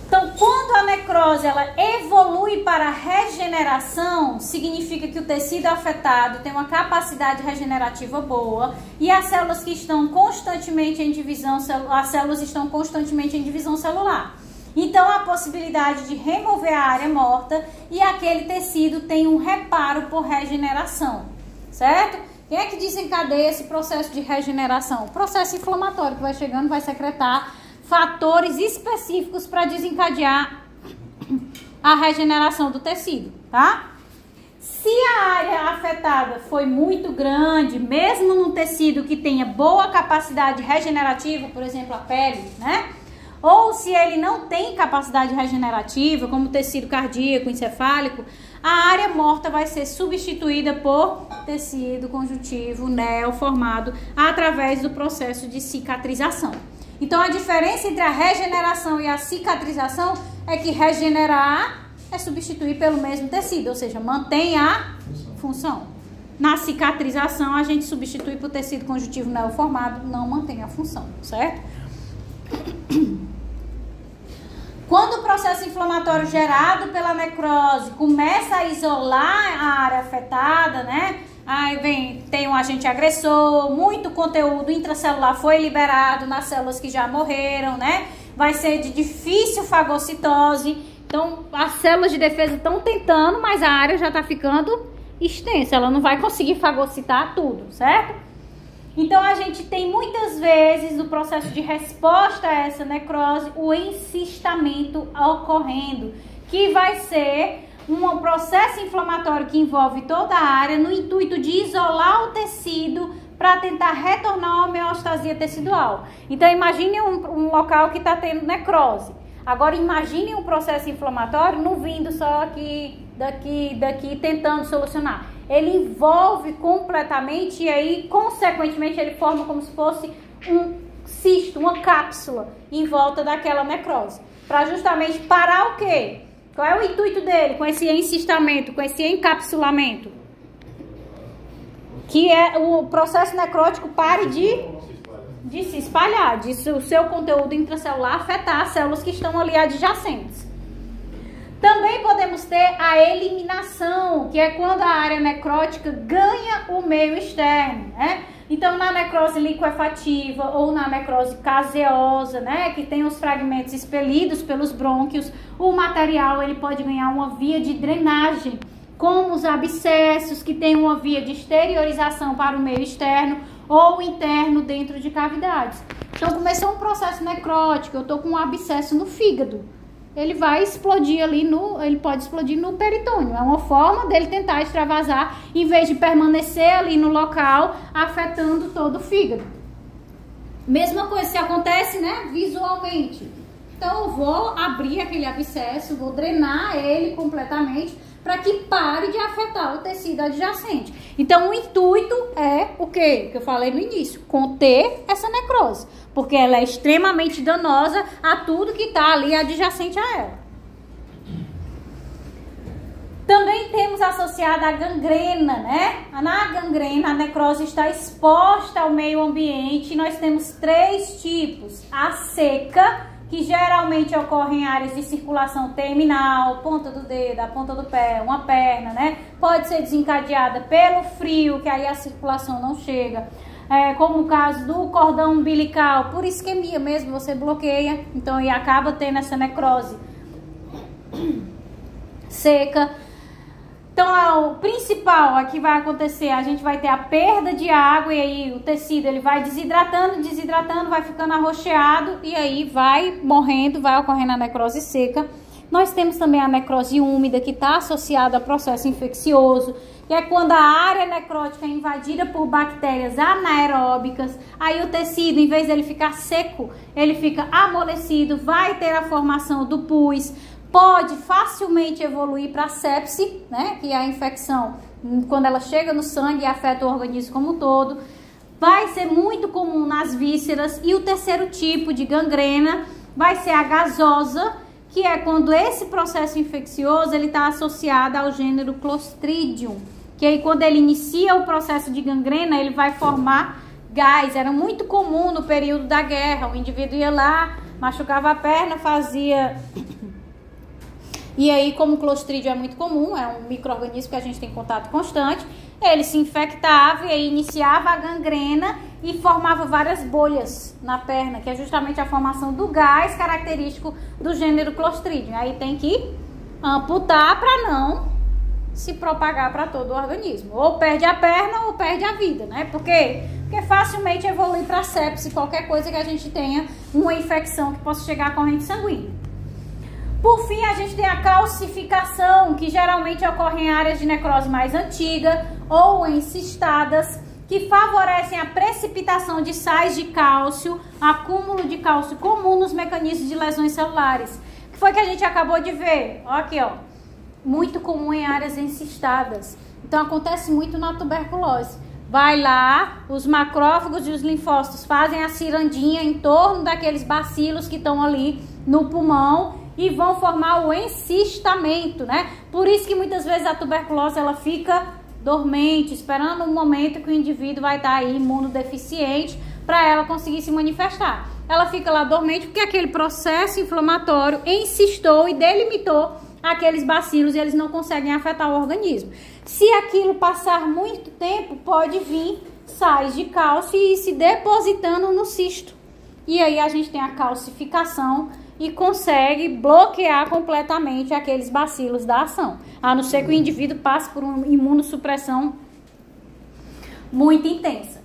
Então, quando a necrose ela evolui para a regeneração, significa que o tecido afetado tem uma capacidade regenerativa boa e as células que estão constantemente em divisão, as células estão constantemente em divisão celular. Então, há a possibilidade de remover a área morta e aquele tecido tem um reparo por regeneração, certo? Quem é que desencadeia esse processo de regeneração? O processo inflamatório que vai chegando, vai secretar fatores específicos para desencadear a regeneração do tecido, tá? Se a área afetada foi muito grande, mesmo num tecido que tenha boa capacidade regenerativa, por exemplo, a pele, né? Ou se ele não tem capacidade regenerativa, como o tecido cardíaco, encefálico, a área morta vai ser substituída por tecido conjuntivo neoformado através do processo de cicatrização. Então, a diferença entre a regeneração e a cicatrização é que regenerar é substituir pelo mesmo tecido, ou seja, mantém a função. Na cicatrização, a gente substitui por tecido conjuntivo neoformado, não mantém a função, certo? Quando o processo inflamatório gerado pela necrose começa a isolar a área afetada, né? Aí tem um agente agressor, muito conteúdo intracelular foi liberado nas células que já morreram, né? Vai ser de difícil fagocitose. Então, as células de defesa estão tentando, mas a área já está ficando extensa. Ela não vai conseguir fagocitar tudo, certo? Então, a gente tem muitas vezes no processo de resposta a essa necrose o encistamento ocorrendo, que vai ser um processo inflamatório que envolve toda a área no intuito de isolar o tecido para tentar retornar a homeostasia tecidual. Então, imagine um local que está tendo necrose. Agora, imagine um processo inflamatório não vindo só aqui, daqui, tentando solucionar. Ele envolve completamente e aí, consequentemente, ele forma como se fosse um cisto, uma cápsula em volta daquela necrose. Para justamente parar o quê? Qual é o intuito dele com esse encistamento, com esse encapsulamento? Que é o processo necrótico pare de se espalhar, de o seu conteúdo intracelular afetar as células que estão ali adjacentes. Também podemos ter a eliminação, que é quando a área necrótica ganha o meio externo, né? Então, na necrose liquefativa ou na necrose caseosa, né, que tem os fragmentos expelidos pelos brônquios, o material ele pode ganhar uma via de drenagem, como os abscessos, que tem uma via de exteriorização para o meio externo ou interno dentro de cavidades. Então, começou um processo necrótico, eu estou com um abscesso no fígado. Ele vai explodir ali ele pode explodir no peritônio. É uma forma dele tentar extravasar, em vez de permanecer ali no local, afetando todo o fígado. Mesma coisa se acontece, né, visualmente. Então, eu vou abrir aquele abscesso, vou drenar ele completamente, para que pare de afetar o tecido adjacente. Então, o intuito é o quê? Que eu falei no início, conter essa necrose, porque ela é extremamente danosa a tudo que está ali adjacente a ela. Também temos associada a gangrena, né? Na gangrena, a necrose está exposta ao meio ambiente. Nós temos 3 tipos. A seca, que geralmente ocorre em áreas de circulação terminal, ponta do dedo, a ponta do pé, uma perna, né? Pode ser desencadeada pelo frio, que aí a circulação não chega. Como o caso do cordão umbilical, por isquemia mesmo, você bloqueia, então e acaba tendo essa necrose seca. Então, o principal aqui vai acontecer, a gente vai ter a perda de água e aí o tecido ele vai desidratando, vai ficando arroxeado e aí vai morrendo, vai ocorrendo a necrose seca. Nós temos também a necrose úmida, que está associada a processo infeccioso, que é quando a área necrótica é invadida por bactérias anaeróbicas. Aí o tecido, em vez dele ficar seco, ele fica amolecido, vai ter a formação do pus. Pode facilmente evoluir para sepse, né, que é a infecção quando ela chega no sangue e afeta o organismo como um todo. Vai ser muito comum nas vísceras. E o terceiro tipo de gangrena vai ser a gasosa, que é quando esse processo infeccioso ele está associado ao gênero Clostridium, que aí quando ele inicia o processo de gangrena, ele vai formar gás. Era muito comum no período da guerra, o indivíduo ia lá, machucava a perna, fazia... E aí, como o Clostridium é muito comum, é um micro-organismo que a gente tem contato constante, ele se infectava e aí iniciava a gangrena e formava várias bolhas na perna, que é justamente a formação do gás característico do gênero Clostridium. Aí tem que amputar para não se propagar para todo o organismo. Ou perde a perna ou perde a vida, né? Por quê? Porque facilmente evolui para sepse, qualquer coisa que a gente tenha uma infecção que possa chegar à corrente sanguínea. Por fim, a gente tem a calcificação, que geralmente ocorre em áreas de necrose mais antiga ou em cistadas, que favorecem a precipitação de sais de cálcio, acúmulo de cálcio comum nos mecanismos de lesões celulares. Que foi que a gente acabou de ver? Ó, aqui, ó. Muito comum em áreas encistadas. Então, acontece muito na tuberculose. Vai lá, os macrófagos e os linfócitos fazem a cirandinha em torno daqueles bacilos que estão ali no pulmão e vão formar o encistamento, né? Por isso que muitas vezes a tuberculose ela fica dormente, esperando um momento que o indivíduo vai estar aí imunodeficiente para ela conseguir se manifestar. Ela fica lá dormente porque aquele processo inflamatório encistou e delimitou aqueles bacilos e eles não conseguem afetar o organismo. Se aquilo passar muito tempo, pode vir sais de cálcio e ir se depositando no cisto. E aí a gente tem a calcificação e consegue bloquear completamente aqueles bacilos da ação, a não ser que o indivíduo passe por uma imunossupressão muito intensa.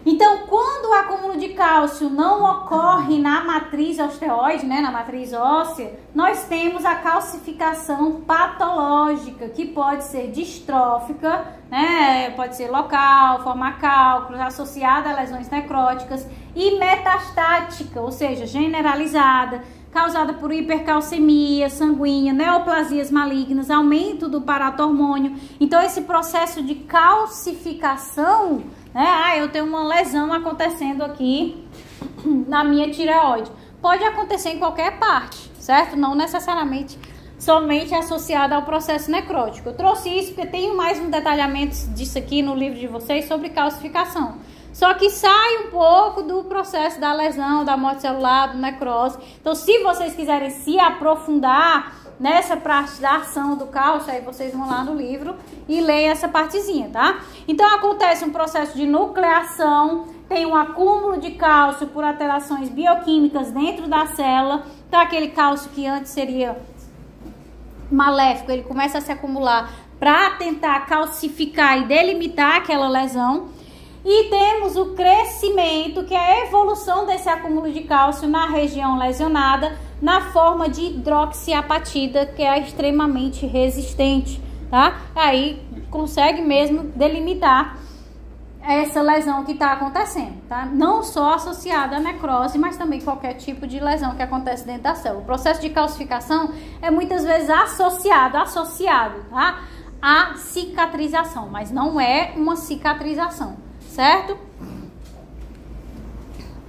Então, quando o acúmulo de cálcio não ocorre na matriz osteoide, né, na matriz óssea, nós temos a calcificação patológica, que pode ser distrófica, né, pode ser local, formar cálculos, associada a lesões necróticas, e metastática, ou seja, generalizada, causada por hipercalcemia sanguínea, neoplasias malignas, aumento do paratormônio. Então, esse processo de calcificação, né, eu tenho uma lesão acontecendo aqui na minha tireoide. Pode acontecer em qualquer parte, certo? Não necessariamente somente associada ao processo necrótico. Eu trouxe isso porque tenho mais um detalhamento disso aqui no livro de vocês sobre calcificação. Só que sai um pouco do processo da lesão, da morte celular, do necrose. Então, se vocês quiserem se aprofundar nessa parte da ação do cálcio, aí vocês vão lá no livro e leem essa partezinha, tá? Então acontece um processo de nucleação, tem um acúmulo de cálcio por alterações bioquímicas dentro da célula. Então aquele cálcio que antes seria maléfico, ele começa a se acumular para tentar calcificar e delimitar aquela lesão. E temos o crescimento, que é a evolução desse acúmulo de cálcio na região lesionada, na forma de hidroxiapatita, que é extremamente resistente, tá? Aí consegue mesmo delimitar essa lesão que está acontecendo, tá? Não só associada à necrose, mas também qualquer tipo de lesão que acontece dentro da célula. O processo de calcificação é muitas vezes associado, tá? À cicatrização, mas não é uma cicatrização, certo?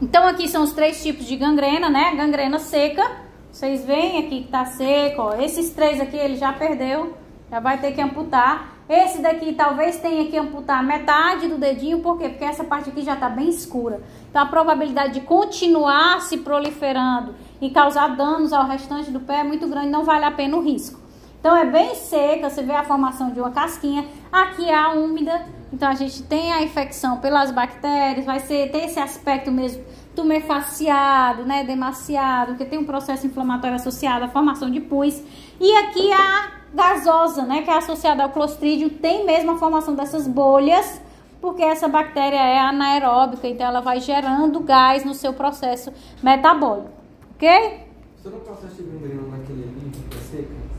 Então aqui são os 3 tipos de gangrena, né? Gangrena seca, vocês veem aqui que tá seco, ó. Esses 3 aqui ele já perdeu, já vai ter que amputar. Esse daqui talvez tenha que amputar metade do dedinho, por quê? Porque essa parte aqui já tá bem escura. Então a probabilidade de continuar se proliferando e causar danos ao restante do pé é muito grande, não vale a pena o risco. Então é bem seca, você vê a formação de uma casquinha, aqui é a úmida, então a gente tem a infecção pelas bactérias, tem esse aspecto mesmo tumefaciado, né, demaciado, que tem um processo inflamatório associado à formação de pus. E aqui a gasosa, né, que é associada ao Clostridium, tem mesmo a formação dessas bolhas, porque essa bactéria é anaeróbica, então ela vai gerando gás no seu processo metabólico, ok? Só no processo de gangrena naquele ali, que é seca,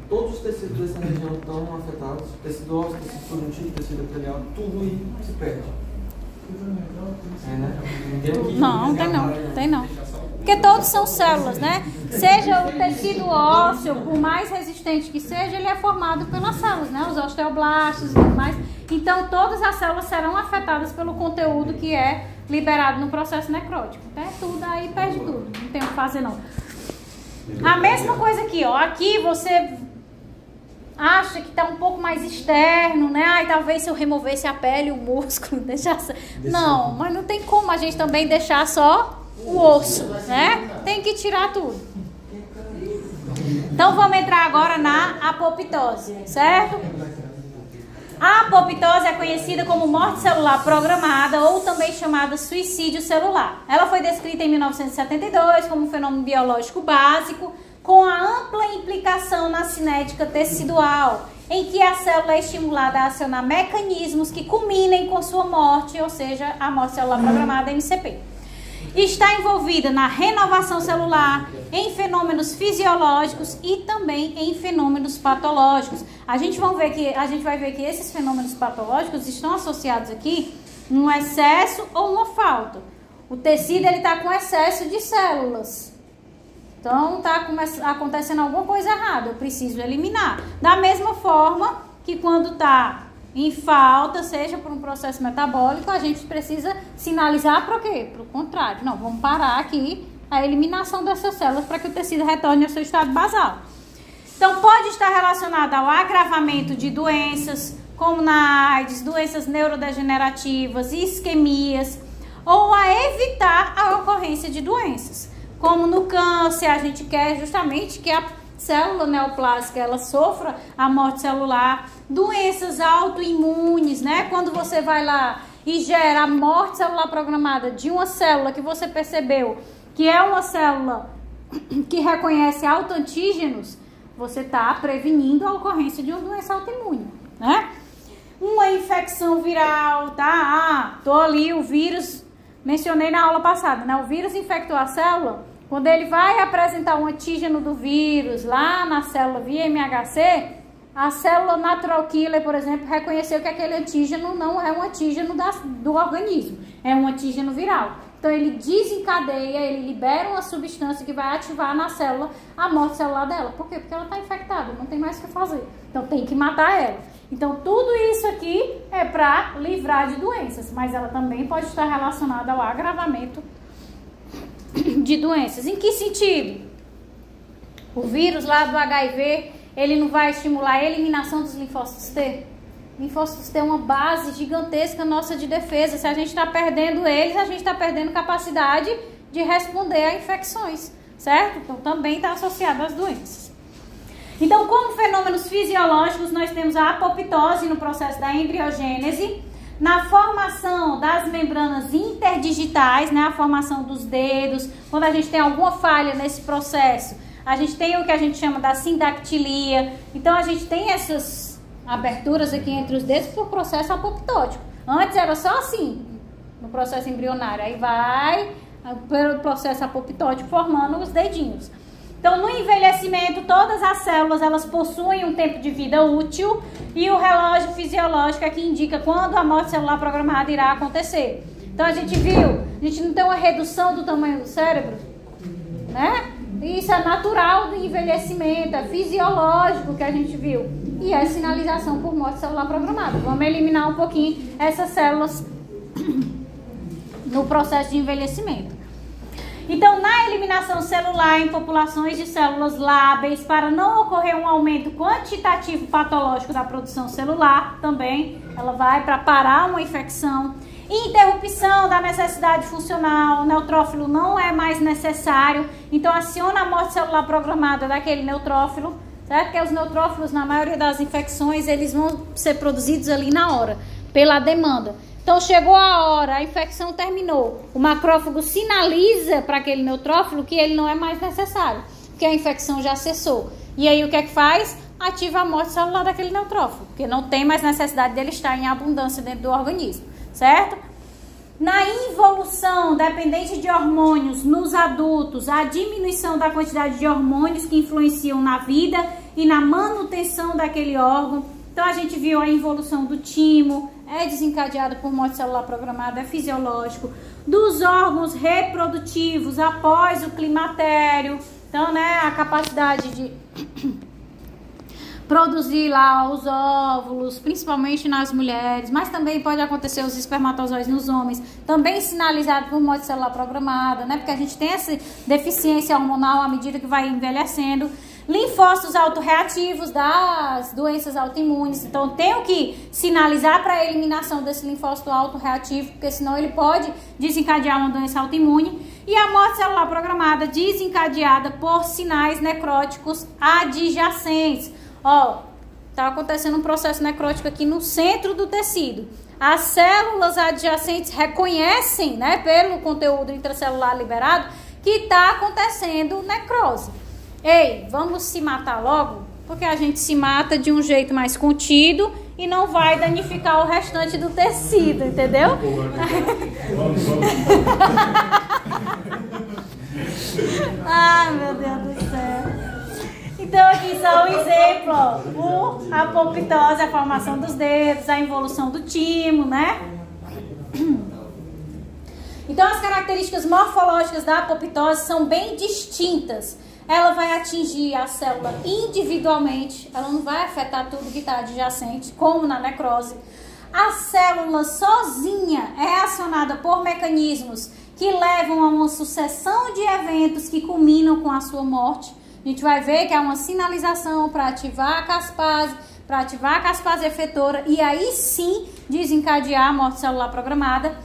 todos os tecidos dessa região estão afetados, tecido ósseo, tecido subjuntivo, tecido epitelial, tudo se perde. É, né? Não, tem não. Porque todos são células, né? Seja o tecido ósseo, por mais resistente que seja, ele é formado pelas células, né? Os osteoblastos e tudo mais. Então, todas as células serão afetadas pelo conteúdo que é liberado no processo necrótico. Então, é tudo, aí perde tudo. Não tem o que fazer, não. A mesma coisa aqui, ó. Aqui você acha que tá um pouco mais externo, né? Ai, talvez se eu removesse a pele, o músculo, deixasse... Não, mas não tem como a gente também deixar só o osso, né? Tem que tirar tudo. Então, vamos entrar agora na apoptose, certo? A apoptose é conhecida como morte celular programada ou também chamada suicídio celular. Ela foi descrita em 1972 como um fenômeno biológico básico com a ampla implicação na cinética tecidual, em que a célula é estimulada a acionar mecanismos que culminem com sua morte, ou seja, a morte celular programada, MCP. Está envolvida na renovação celular, em fenômenos fisiológicos e também em fenômenos patológicos. A gente vai ver que esses fenômenos patológicos estão associados aqui num excesso ou uma falta. O tecido está com excesso de células. Então está acontecendo alguma coisa errada, eu preciso eliminar. Da mesma forma que quando está em falta, seja por um processo metabólico, a gente precisa sinalizar para o quê? Para o contrário. Não, vamos parar aqui a eliminação dessas células para que o tecido retorne ao seu estado basal. Então, pode estar relacionado ao agravamento de doenças, como na AIDS, doenças neurodegenerativas, isquemias, ou a evitar a ocorrência de doenças. Como no câncer, a gente quer justamente que a célula neoplásica ela sofra a morte celular, doenças autoimunes, né? Quando você vai lá e gera a morte celular programada de uma célula que você percebeu que é uma célula que reconhece autoantígenos, você está prevenindo a ocorrência de uma doença autoimune, né? Uma infecção viral, tá? Tô ali, o vírus, mencionei na aula passada, né? O vírus infectou a célula. Quando ele vai apresentar um antígeno do vírus lá na célula via MHC, a célula natural killer, por exemplo, reconheceu que aquele antígeno não é um antígeno do organismo, é um antígeno viral. Então ele desencadeia, ele libera uma substância que vai ativar na célula a morte celular dela. Por quê? Porque ela está infectada, não tem mais o que fazer. Então tem que matar ela. Então tudo isso aqui é para livrar de doenças, mas ela também pode estar relacionada ao agravamento de doenças. Em que sentido? O vírus lá do HIV, ele não vai estimular a eliminação dos linfócitos T? Linfócitos T é uma base gigantesca nossa de defesa. Se a gente está perdendo eles, a gente está perdendo capacidade de responder a infecções, certo? Então também está associado às doenças. Então, como fenômenos fisiológicos, nós temos a apoptose no processo da embriogênese, na formação das membranas interdigitais, né, a formação dos dedos, quando a gente tem alguma falha nesse processo, a gente tem o que a gente chama da sindactilia. Então, a gente tem essas aberturas aqui entre os dedos por processo apoptótico. Antes era só assim, no processo embrionário, aí vai pelo processo apoptótico formando os dedinhos. Então, no envelhecimento, todas as células, elas possuem um tempo de vida útil e o relógio fisiológico é que indica quando a morte celular programada irá acontecer. Então, a gente viu, a gente não tem uma redução do tamanho do cérebro, né? Isso é natural do envelhecimento, é fisiológico que a gente viu. E é sinalização por morte celular programada. Vamos eliminar um pouquinho essas células no processo de envelhecimento. Então, na eliminação celular em populações de células lábeis, para não ocorrer um aumento quantitativo patológico da produção celular, também ela vai para parar uma infecção. Interrupção da necessidade funcional, o neutrófilo não é mais necessário, então aciona a morte celular programada daquele neutrófilo, certo? Porque os neutrófilos, na maioria das infecções, eles vão ser produzidos ali na hora, pela demanda. Então, chegou a hora, a infecção terminou. O macrófago sinaliza para aquele neutrófilo que ele não é mais necessário, que a infecção já cessou. E aí, o que é que faz? Ativa a morte celular daquele neutrófilo, porque não tem mais necessidade dele estar em abundância dentro do organismo, certo? Na involução dependente de hormônios nos adultos, a diminuição da quantidade de hormônios que influenciam na vida e na manutenção daquele órgão. Então, a gente viu a involução do timo, é desencadeada por morte celular programada, é fisiológico. Dos órgãos reprodutivos após o climatério. Então, né, a capacidade de produzir lá os óvulos, principalmente nas mulheres, mas também pode acontecer os espermatozoides nos homens, também sinalizado por morte celular programada, né, porque a gente tem essa deficiência hormonal à medida que vai envelhecendo. Linfócitos autorreativos das doenças autoimunes. Então, tenho que sinalizar para a eliminação desse linfócito autorreativo, porque senão ele pode desencadear uma doença autoimune. E a morte celular programada desencadeada por sinais necróticos adjacentes. Ó, tá acontecendo um processo necrótico aqui no centro do tecido. As células adjacentes reconhecem, né, pelo conteúdo intracelular liberado, que está acontecendo necrose. Ei, vamos se matar logo? Porque a gente se mata de um jeito mais contido e não vai danificar o restante do tecido, entendeu? Ai, meu Deus do céu. Então, aqui só um exemplo, ó. A apoptose, a formação dos dedos, a involução do timo, né? Então, as características morfológicas da apoptose são bem distintas. Ela vai atingir a célula individualmente, ela não vai afetar tudo que está adjacente, como na necrose. A célula sozinha é acionada por mecanismos que levam a uma sucessão de eventos que culminam com a sua morte. A gente vai ver que há uma sinalização para ativar a caspase efetora e aí sim desencadear a morte celular programada.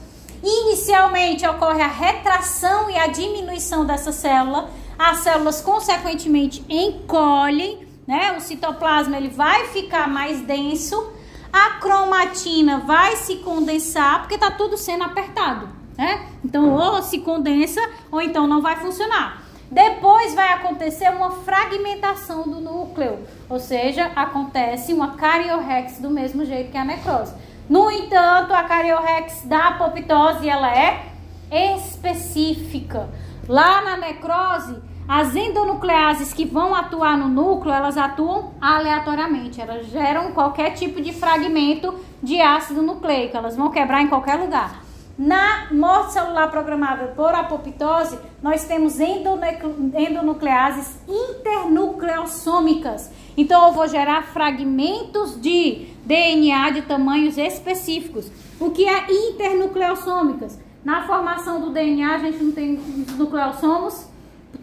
Inicialmente ocorre a retração e a diminuição dessa célula. As células consequentemente encolhem, né? O citoplasma ele vai ficar mais denso, a cromatina vai se condensar, porque tá tudo sendo apertado, né? Então ou se condensa ou então não vai funcionar. Depois vai acontecer uma fragmentação do núcleo, ou seja, acontece uma cariorrex do mesmo jeito que a necrose. No entanto, a cariorrex da apoptose ela é específica. Lá na necrose, as endonucleases que vão atuar no núcleo, elas atuam aleatoriamente. Elas geram qualquer tipo de fragmento de ácido nucleico. Elas vão quebrar em qualquer lugar. Na morte celular programada por apoptose, nós temos endonucleases internucleossômicas. Então, eu vou gerar fragmentos de DNA de tamanhos específicos. O que é internucleossômicas? Na formação do DNA, a gente não tem os nucleossomos,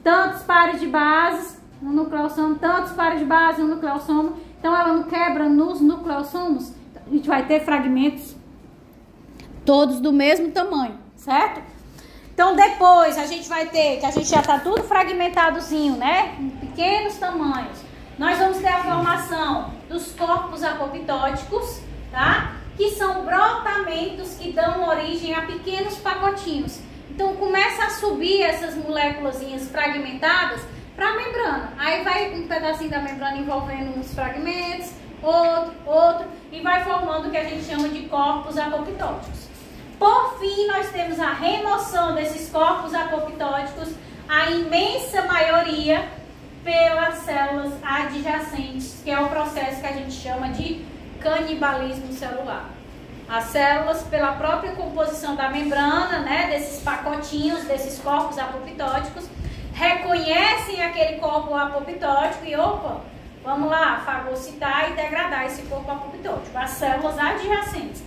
tantos pares de bases no nucleossomo, tantos pares de base no nucleossomo. Então, ela não quebra nos nucleossomos. A gente vai ter fragmentos todos do mesmo tamanho, certo? Então, depois a gente vai ter, que a gente já está tudo fragmentadozinho, né? Em pequenos tamanhos. nós vamos ter a formação dos corpos apoptóticos, tá? Que são brotamentos que dão origem a pequenos pacotinhos. Então começa a subir essas moléculazinhas fragmentadas para a membrana. Aí vai um pedacinho da membrana envolvendo uns fragmentos, outro, e vai formando o que a gente chama de corpos apoptóticos. Por fim, nós temos a remoção desses corpos apoptóticos, a imensa maioria pelas células adjacentes, que é o processo que a gente chama de canibalismo celular. As células, pela própria composição da membrana, né, desses pacotinhos, desses corpos apoptóticos, reconhecem aquele corpo apoptótico e, opa, vamos lá, fagocitar e degradar esse corpo apoptótico, as células adjacentes.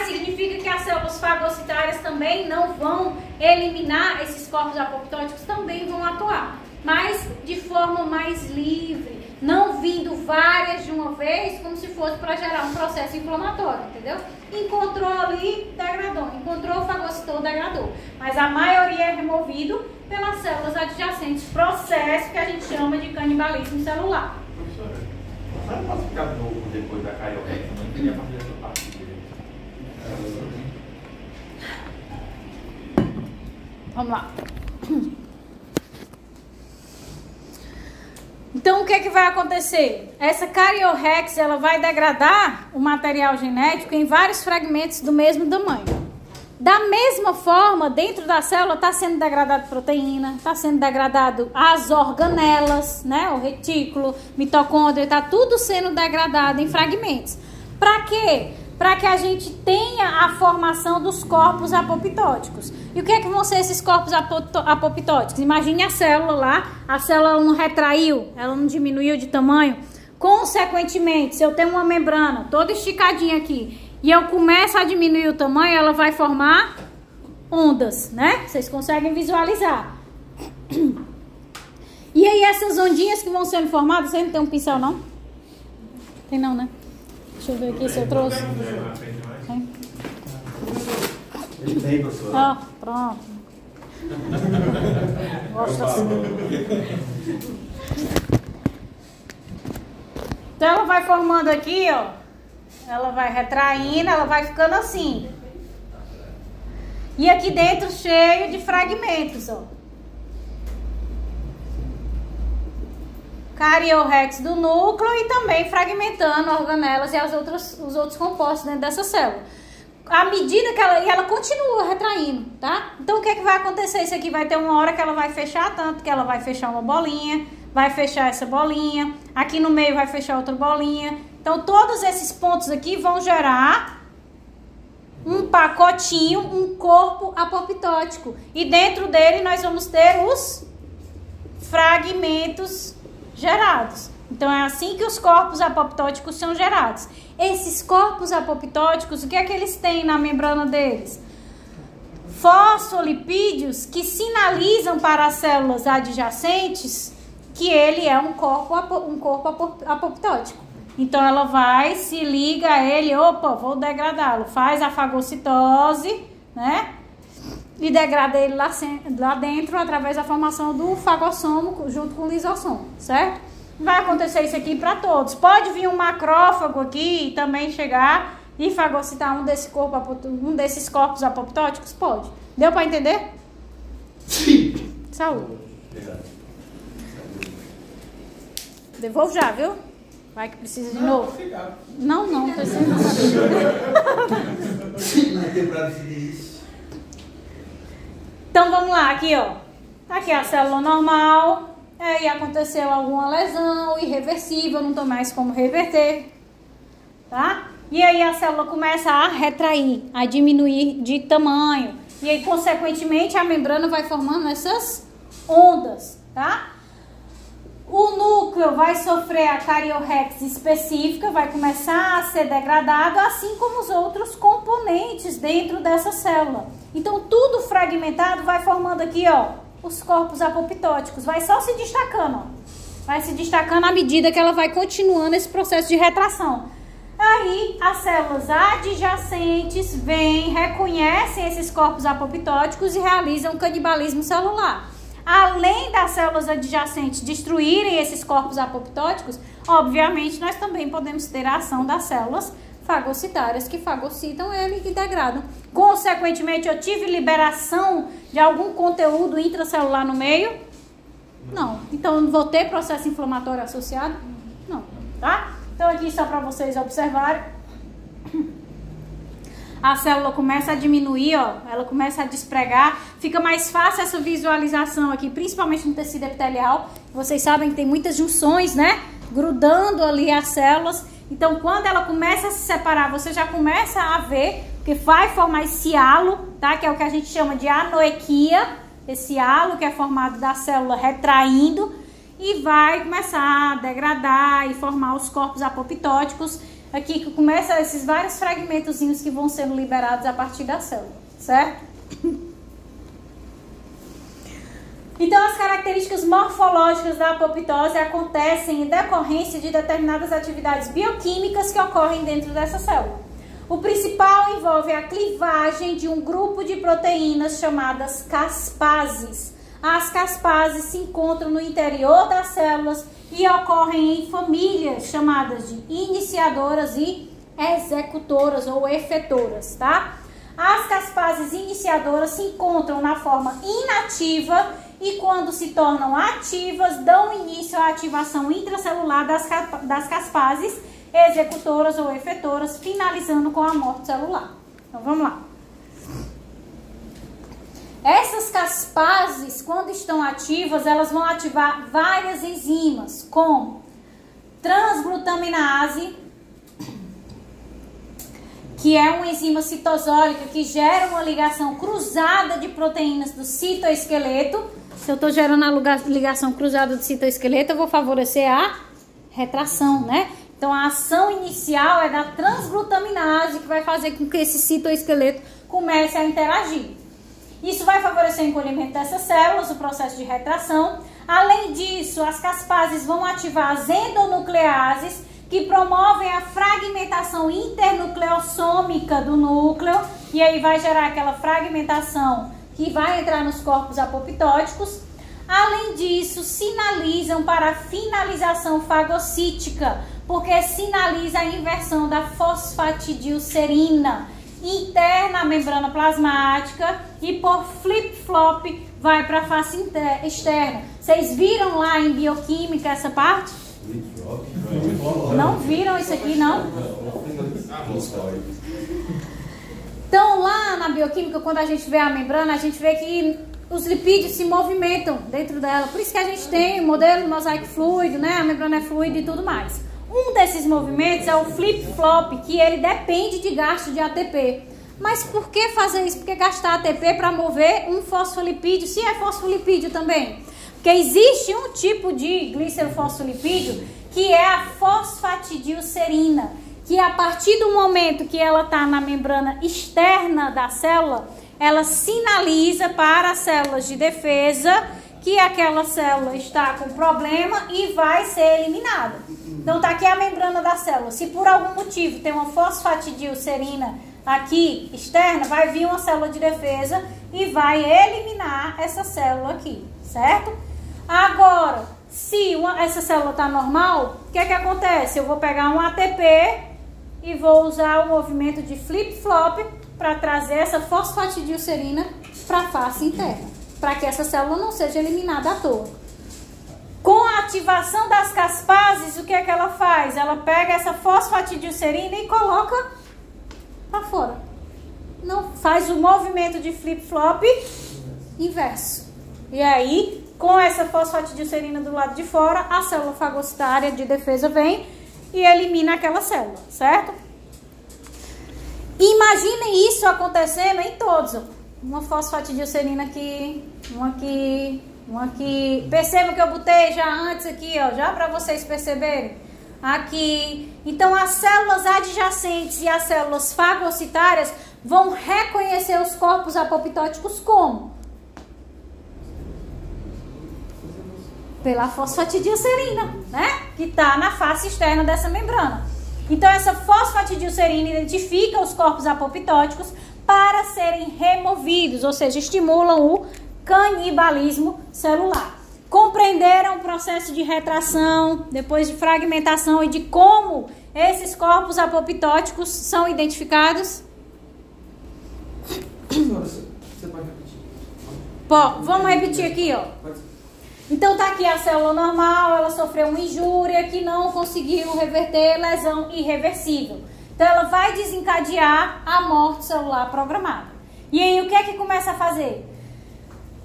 Significa que as células fagocitárias também não vão eliminar esses corpos apoptóticos, também vão atuar, mas de forma mais livre, não vindo várias de uma vez, como se fosse para gerar um processo inflamatório, entendeu? Encontrou ali, degradou, encontrou, fagocitou, degradou, mas a maioria é removido pelas células adjacentes, processo que a gente chama de canibalismo celular. Professora, a senhora pode ficar novo depois da cariorex? Eu não entendi a partir dessa parte dele. Vamos lá. Então, o que é que vai acontecer? Essa Cariorrex, ela vai degradar o material genético em vários fragmentos do mesmo tamanho. Da mesma forma, dentro da célula está sendo degradada proteína, está sendo degradado as organelas, né? O retículo, mitocôndria, está tudo sendo degradado em fragmentos. Para quê? Para que a gente tenha a formação dos corpos apoptóticos. E o que é que vão ser esses corpos apoptóticos? Imagine a célula lá, a célula não retraiu, ela não diminuiu de tamanho. Consequentemente, se eu tenho uma membrana toda esticadinha aqui e eu começo a diminuir o tamanho, ela vai formar ondas, né? Vocês conseguem visualizar. E aí essas ondinhas que vão sendo formadas, você não tem um pincel não? Tem não, né? Deixa eu ver aqui se eu trouxe. Tem? Ele tem, professor. Ó, pronto. Gosto assim. Então ela vai formando aqui, ó. Ela vai retraindo, ela vai ficando assim. E aqui dentro cheio de fragmentos, ó. Cariorrex do núcleo e também fragmentando organelas e os outros compostos dentro dessa célula. À medida que ela continua retraindo, tá? Então o que é que vai acontecer? Isso aqui vai ter uma hora que ela vai fechar, tanto que ela vai fechar uma bolinha, vai fechar essa bolinha, aqui no meio vai fechar outra bolinha. Então todos esses pontos aqui vão gerar um pacotinho, um corpo apoptótico. E dentro dele nós vamos ter os fragmentos gerados. Então é assim que os corpos apoptóticos são gerados. Esses corpos apoptóticos, o que é que eles têm na membrana deles? Fosfolipídios que sinalizam para as células adjacentes que ele é um corpo apoptótico. Então ela vai, se liga a ele, opa, vou degradá-lo. Faz a fagocitose, né? E degrada ele lá dentro através da formação do fagossomo junto com o lisossomo, certo? Vai acontecer isso aqui para todos. Pode vir um macrófago aqui e também chegar e fagocitar um desses corpos apoptóticos? Pode. Deu para entender? Sim. Saúde. Devolvo já, viu? Vai que precisa de novo. Não precisa. Então vamos lá, aqui ó. Aqui é a célula normal. Aí aconteceu alguma lesão irreversível, não tem mais como reverter, tá? E aí a célula começa a retrair, a diminuir de tamanho. E aí, consequentemente, a membrana vai formando essas ondas, tá? O núcleo vai sofrer a Cariorrex específica, vai começar a ser degradado, assim como os outros componentes dentro dessa célula. Então, tudo fragmentado vai formando aqui, ó, os corpos apoptóticos, vai só se destacando, ó. Vai se destacando à medida que ela vai continuando esse processo de retração. Aí as células adjacentes vêm, reconhecem esses corpos apoptóticos e realizam canibalismo celular. Além das células adjacentes destruírem esses corpos apoptóticos, obviamente nós também podemos ter a ação das células fagocitárias que fagocitam ele e degradam. Consequentemente, eu tive liberação de algum conteúdo intracelular no meio? Não. Então, eu não vou ter processo inflamatório associado? Não, tá? Então, aqui só para vocês observarem. A célula começa a diminuir, ó, ela começa a despregar, fica mais fácil essa visualização aqui, principalmente no tecido epitelial. Vocês sabem que tem muitas junções, né, grudando ali as células. Então, quando ela começa a se separar, você já começa a ver que vai formar esse halo, tá, que é o que a gente chama de anoequia, esse halo que é formado da célula retraindo e vai começar a degradar e formar os corpos apoptóticos. Aqui que começa esses vários fragmentozinhos que vão sendo liberados a partir da célula, certo? Então, as características morfológicas da apoptose acontecem em decorrência de determinadas atividades bioquímicas que ocorrem dentro dessa célula. O principal envolve a clivagem de um grupo de proteínas chamadas caspases. As caspases se encontram no interior das células e ocorrem em famílias chamadas de iniciadoras e executoras ou efetoras, tá? As caspases iniciadoras se encontram na forma inativa e quando se tornam ativas, dão início à ativação intracelular das caspases executoras ou efetoras, finalizando com a morte celular. Então, vamos lá. Essas caspases, quando estão ativas, elas vão ativar várias enzimas, como transglutaminase, que é uma enzima citosólica que gera uma ligação cruzada de proteínas do citoesqueleto. Se eu estou gerando a ligação cruzada do citoesqueleto, eu vou favorecer a retração, né? Então, a ação inicial é da transglutaminase, que vai fazer com que esse citoesqueleto comece a interagir. Isso vai favorecer o encolhimento dessas células, o processo de retração. Além disso, as caspases vão ativar as endonucleases, que promovem a fragmentação internucleossômica do núcleo, e aí vai gerar aquela fragmentação que vai entrar nos corpos apoptóticos. Além disso, sinalizam para a finalização fagocítica, porque sinaliza a inversão da fosfatidilcerina interna à membrana plasmática e por flip-flop vai para a face externa. Vocês viram lá em bioquímica essa parte? Não viram isso aqui, não? Então, lá na bioquímica, quando a gente vê a membrana, a gente vê que os lipídios se movimentam dentro dela. Por isso que a gente tem o modelo mosaico fluido, né? A membrana é fluida e tudo mais. Um desses movimentos é o flip-flop, que ele depende de gasto de ATP. Mas por que fazer isso? Porque gastar ATP para mover um fosfolipídio, se é fosfolipídio também. Porque existe um tipo de glicerofosfolipídio que é a fosfatidilcerina, que a partir do momento que ela está na membrana externa da célula, ela sinaliza para as células de defesa que aquela célula está com problema e vai ser eliminada. Então tá aqui a membrana da célula. Se por algum motivo tem uma fosfatidilcerina aqui externa, vai vir uma célula de defesa e vai eliminar essa célula aqui, certo? Agora, se essa célula está normal, o que é que acontece? Eu vou pegar um ATP e vou usar o movimento de flip-flop para trazer essa fosfatidilcerina para a face interna, para que essa célula não seja eliminada à toa. Com a ativação das caspases, o que é que ela faz? Ela pega essa fosfatidilcerina e coloca para fora. Não faz o movimento de flip-flop inverso. E aí, com essa fosfatidilcerina do lado de fora, a célula fagocitária de defesa vem e elimina aquela célula, certo? Imaginem isso acontecendo em todos. Uma fosfatidilcerina aqui, uma aqui, uma aqui. Percebam que eu botei já antes aqui, ó, já para vocês perceberem. Aqui. Então, as células adjacentes e as células fagocitárias vão reconhecer os corpos apoptóticos como? Pela fosfatidilcerina, né? Que está na face externa dessa membrana. Então, essa fosfatidilcerina identifica os corpos apoptóticos para serem removidos, ou seja, estimulam o canibalismo celular. compreenderam o processo de retração, depois de fragmentação e de como esses corpos apoptóticos são identificados? Você pode repetir? Vamos repetir aqui, ó. Então tá aqui a célula normal, ela sofreu uma injúria que não conseguiu reverter, lesão irreversível. Então ela vai desencadear a morte celular programada. E aí o que é que começa a fazer?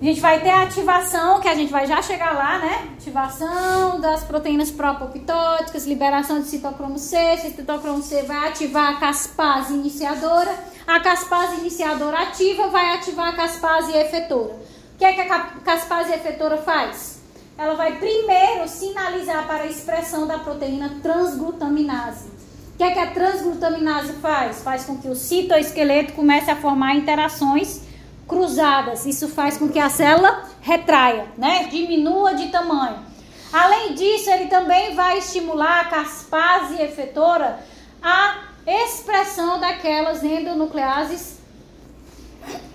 A gente vai ter a ativação, que a gente vai já chegar lá, né? Ativação das proteínas pró-apoptóticas, liberação de citocromo C. Esse citocromo C vai ativar a caspase iniciadora. A caspase iniciadora ativa, vai ativar a caspase efetora. O que é que a caspase efetora faz? Ela vai primeiro sinalizar para a expressão da proteína transglutaminase. O que é que a transglutaminase faz? Faz com que o citoesqueleto comece a formar interações cruzadas. Isso faz com que a célula retraia, né? Diminua de tamanho. Além disso, ele também vai estimular a caspase efetora a expressão daquelas endonucleases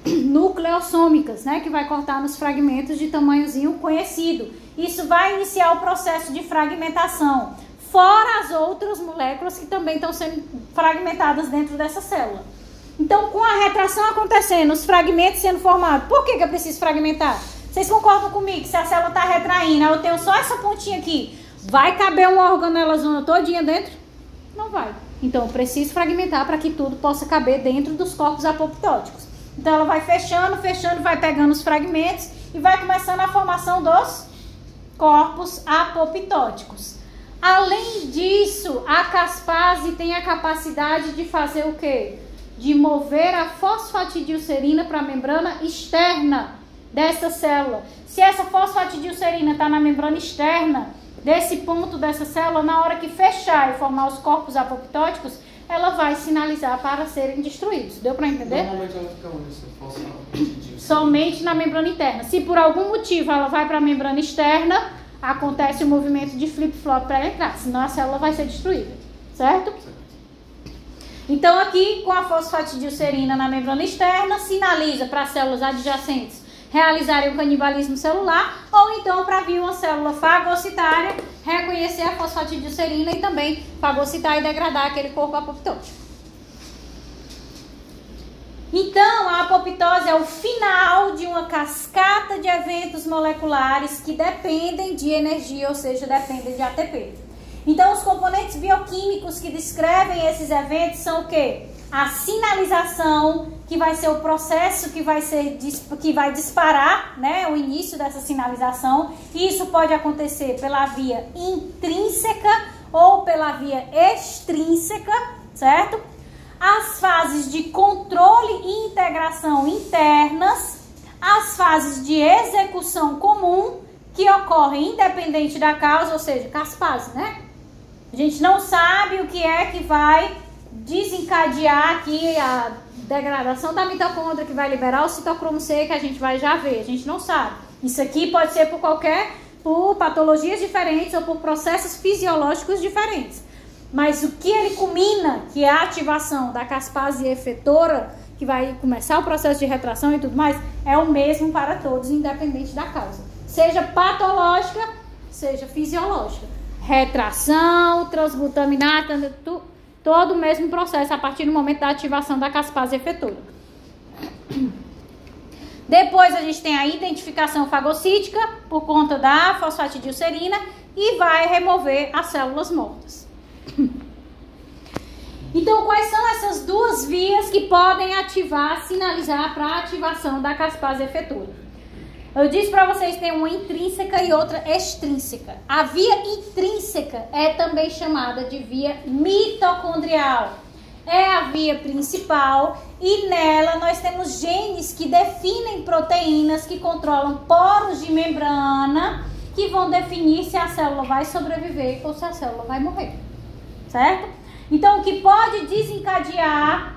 nucleossômicas, né? Que vai cortar nos fragmentos de tamanhozinho conhecido. Isso vai iniciar o processo de fragmentação, fora as outras moléculas que também estão sendo fragmentadas dentro dessa célula. Então, com a retração acontecendo, os fragmentos sendo formados, por que eu preciso fragmentar? Vocês concordam comigo que se a célula está retraindo, eu tenho só essa pontinha aqui, vai caber uma organelazona todinha dentro? Não vai. Então, eu preciso fragmentar para que tudo possa caber dentro dos corpos apoptóticos. Então, ela vai fechando, vai pegando os fragmentos e vai começando a formação dos corpos apoptóticos. Além disso, a caspase tem a capacidade de fazer o quê? De mover a fosfatidilcerina para a membrana externa dessa célula. Se essa fosfatidilcerina está na membrana externa desse ponto dessa célula, na hora que fechar e formar os corpos apoptóticos, ela vai sinalizar para serem destruídos. Deu para entender? Normalmente ela fica onde essa fosfatidilcerina? Somente na membrana interna. Se por algum motivo ela vai para a membrana externa, acontece o movimento de flip-flop para ela entrar, senão a célula vai ser destruída, certo? Então aqui, com a fosfatidilcerina na membrana externa, sinaliza para as células adjacentes realizarem o canibalismo celular, ou então para vir uma célula fagocitária, reconhecer a fosfatidilcerina e também fagocitar e degradar aquele corpo apoptótico. Então, a apoptose é o final de uma cascata de eventos moleculares que dependem de energia, ou seja, dependem de ATP. Então, os componentes bioquímicos que descrevem esses eventos são o quê? A sinalização, que vai ser o processo que vai disparar, né, o início dessa sinalização. Isso pode acontecer pela via intrínseca ou pela via extrínseca, certo? As fases de controle e integração internas, as fases de execução comum, que ocorrem independente da causa, ou seja, caspase, né? A gente não sabe o que é que vai desencadear aqui a degradação da mitocôndria, que vai liberar o citocromo C, que a gente vai já ver, a gente não sabe. Isso aqui pode ser por patologias diferentes ou por processos fisiológicos diferentes. Mas o que ele culmina, que é a ativação da caspase efetora, que vai começar o processo de retração e tudo mais, é o mesmo para todos, independente da causa. Seja patológica, seja fisiológica. Retração, transglutaminase, todo o mesmo processo a partir do momento da ativação da caspase efetora. Depois a gente tem a identificação fagocítica por conta da fosfatidilcerina e vai remover as células mortas. Então, quais são essas duas vias que podem ativar, sinalizar para a ativação da caspase efetora? Eu disse para vocês que tem uma intrínseca e outra extrínseca. A via intrínseca é também chamada de via mitocondrial. É a via principal e nela nós temos genes que definem proteínas que controlam poros de membrana que vão definir se a célula vai sobreviver ou se a célula vai morrer. Certo? Então, o que pode desencadear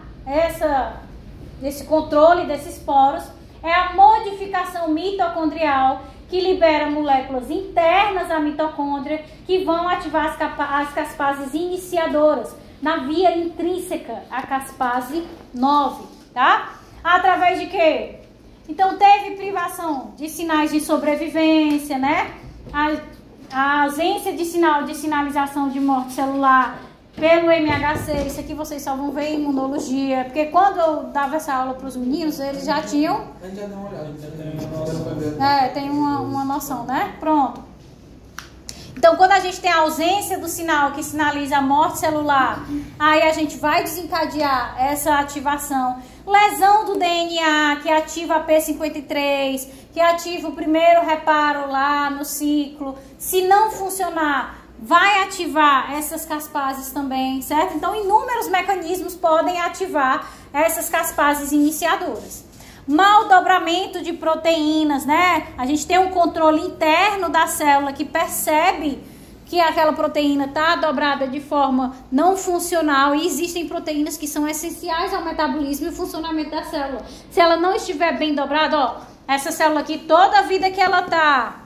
esse controle desses poros é a modificação mitocondrial, que libera moléculas internas à mitocôndria que vão ativar as caspases iniciadoras na via intrínseca, a caspase 9, tá? Através de quê? Então, teve privação de sinais de sobrevivência, né? A ausência de sinalização de morte celular pelo MHC. Isso aqui vocês só vão ver em imunologia. Porque quando eu dava essa aula para os meninos, eles já tinham... A gente já deu uma olhada. tem uma noção, né? Pronto. Então, quando a gente tem a ausência do sinal que sinaliza a morte celular, aí a gente vai desencadear essa ativação. Lesão do DNA, que ativa a P53, que ativa o primeiro reparo lá no ciclo. Se não funcionar, vai ativar essas caspases também, certo? Então, inúmeros mecanismos podem ativar essas caspases iniciadoras. Maldobramento de proteínas, né? A gente tem um controle interno da célula que percebe que aquela proteína está dobrada de forma não funcional e existem proteínas que são essenciais ao metabolismo e funcionamento da célula. Se ela não estiver bem dobrada, ó, essa célula aqui, toda a vida que ela está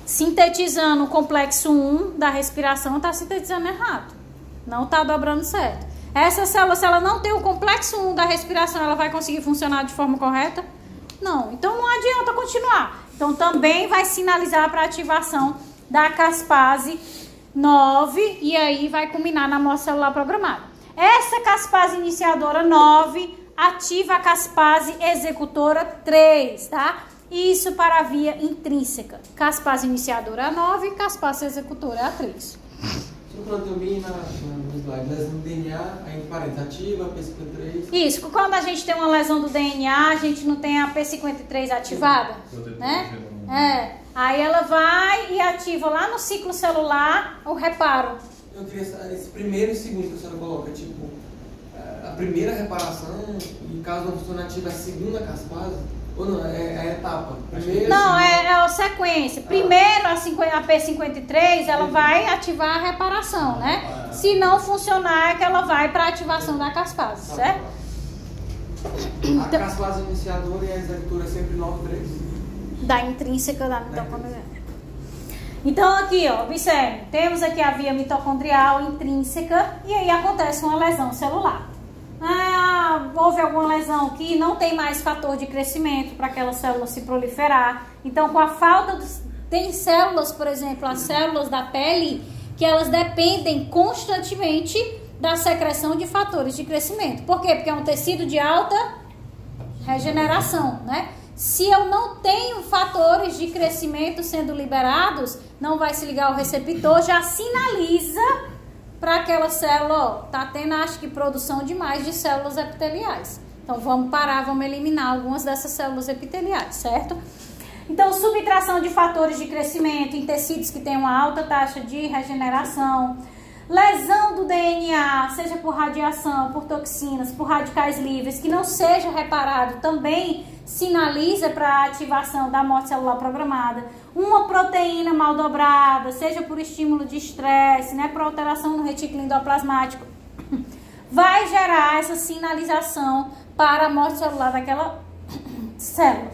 sintetizando o complexo 1 da respiração, está sintetizando errado. Não está dobrando certo. Essa célula, se ela não tem o complexo 1 da respiração, ela vai conseguir funcionar de forma correta? Não. Então, não adianta continuar. Então, também vai sinalizar para ativação da caspase 9 e aí vai culminar na morte celular programada. Essa caspase iniciadora 9 ativa a caspase executora 3, tá? Isso para a via intrínseca. Caspase iniciadora 9, caspase executora 3. Proteomina no slide, lesão do DNA, aí em parênteses, ativa, P53. Isso, quando a gente tem uma lesão do DNA, a gente não tem a P53 ativada, né? Aí ela vai e ativa lá no ciclo celular o reparo. Eu queria saber, esse primeiro e segundo que a senhora coloca, tipo, a primeira reparação, e caso não funcione, ativa a segunda caspase? Ou não, é a etapa? Primeiro, não, é a sequência. Primeiro a P53 ela vai ativar a reparação, né? Se não funcionar, é que ela vai para a ativação da caspase, certo? A caspase iniciadora e a executora é sempre 9-3? Da intrínseca da mitocôndria. Então aqui, ó, observe, temos aqui a via mitocondrial intrínseca e aí acontece uma lesão celular. Houve alguma lesão que não tem mais fator de crescimento para aquela célula se proliferar. Então, com a falta tem células, por exemplo, as células da pele, que elas dependem constantemente da secreção de fatores de crescimento. Por quê? Porque é um tecido de alta regeneração, né? Se eu não tenho fatores de crescimento sendo liberados, não vai se ligar o receptor, já sinaliza para aquela célula, ó, tá tendo, acho que, produção demais de células epiteliais. Então, vamos parar, vamos eliminar algumas dessas células epiteliais, certo? Então, subtração de fatores de crescimento em tecidos que têm uma alta taxa de regeneração. Lesão do DNA, seja por radiação, por toxinas, por radicais livres, que não seja reparado, também sinaliza para a ativação da morte celular programada. Uma proteína mal dobrada, seja por estímulo de estresse, né, por alteração no retículo endoplasmático, vai gerar essa sinalização para a morte celular daquela célula.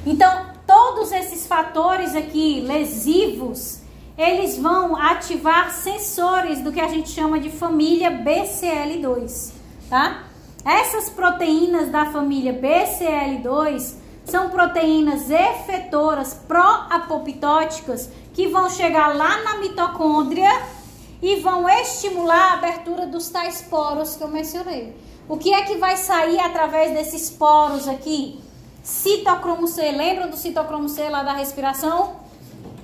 Então, todos esses fatores aqui lesivos, eles vão ativar sensores do que a gente chama de família BCL2, tá? Essas proteínas da família BCL2 são proteínas efetoras pró-apoptóticas que vão chegar lá na mitocôndria e vão estimular a abertura dos tais poros que eu mencionei. O que é que vai sair através desses poros aqui? Citocromo C, lembram do citocromo C lá da respiração?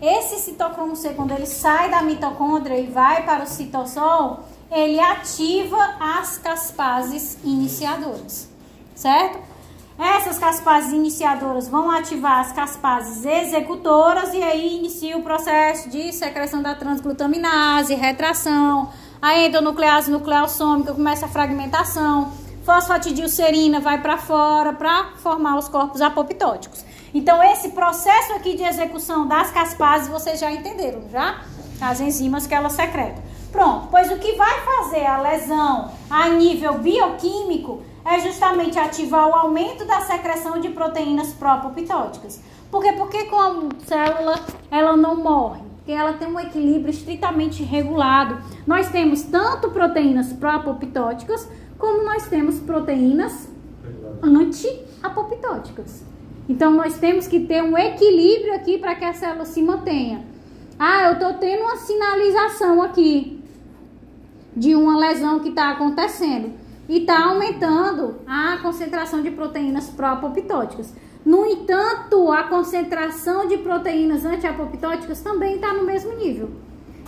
Esse citocromo C, quando ele sai da mitocôndria e vai para o citossol, ele ativa as caspases iniciadoras, certo? Essas caspases iniciadoras vão ativar as caspases executoras e aí inicia o processo de secreção da transglutaminase, retração, a endonuclease nucleossômica começa a fragmentação, fosfatidilcerina vai para fora para formar os corpos apoptóticos. Então, esse processo aqui de execução das caspases, vocês já entenderam, já? As enzimas que elas secretam. Pronto, pois o que vai fazer a lesão a nível bioquímico é justamente ativar o aumento da secreção de proteínas pró-apoptóticas. Por quê? Porque com a célula ela não morre, porque ela tem um equilíbrio estritamente regulado. Nós temos tanto proteínas pró-apoptóticas como nós temos proteínas anti-apoptóticas. Então, nós temos que ter um equilíbrio aqui para que a célula se mantenha. Ah, eu estou tendo uma sinalização aqui de uma lesão que está acontecendo e está aumentando a concentração de proteínas pró-apoptóticas. No entanto, a concentração de proteínas anti-apoptóticas também está no mesmo nível.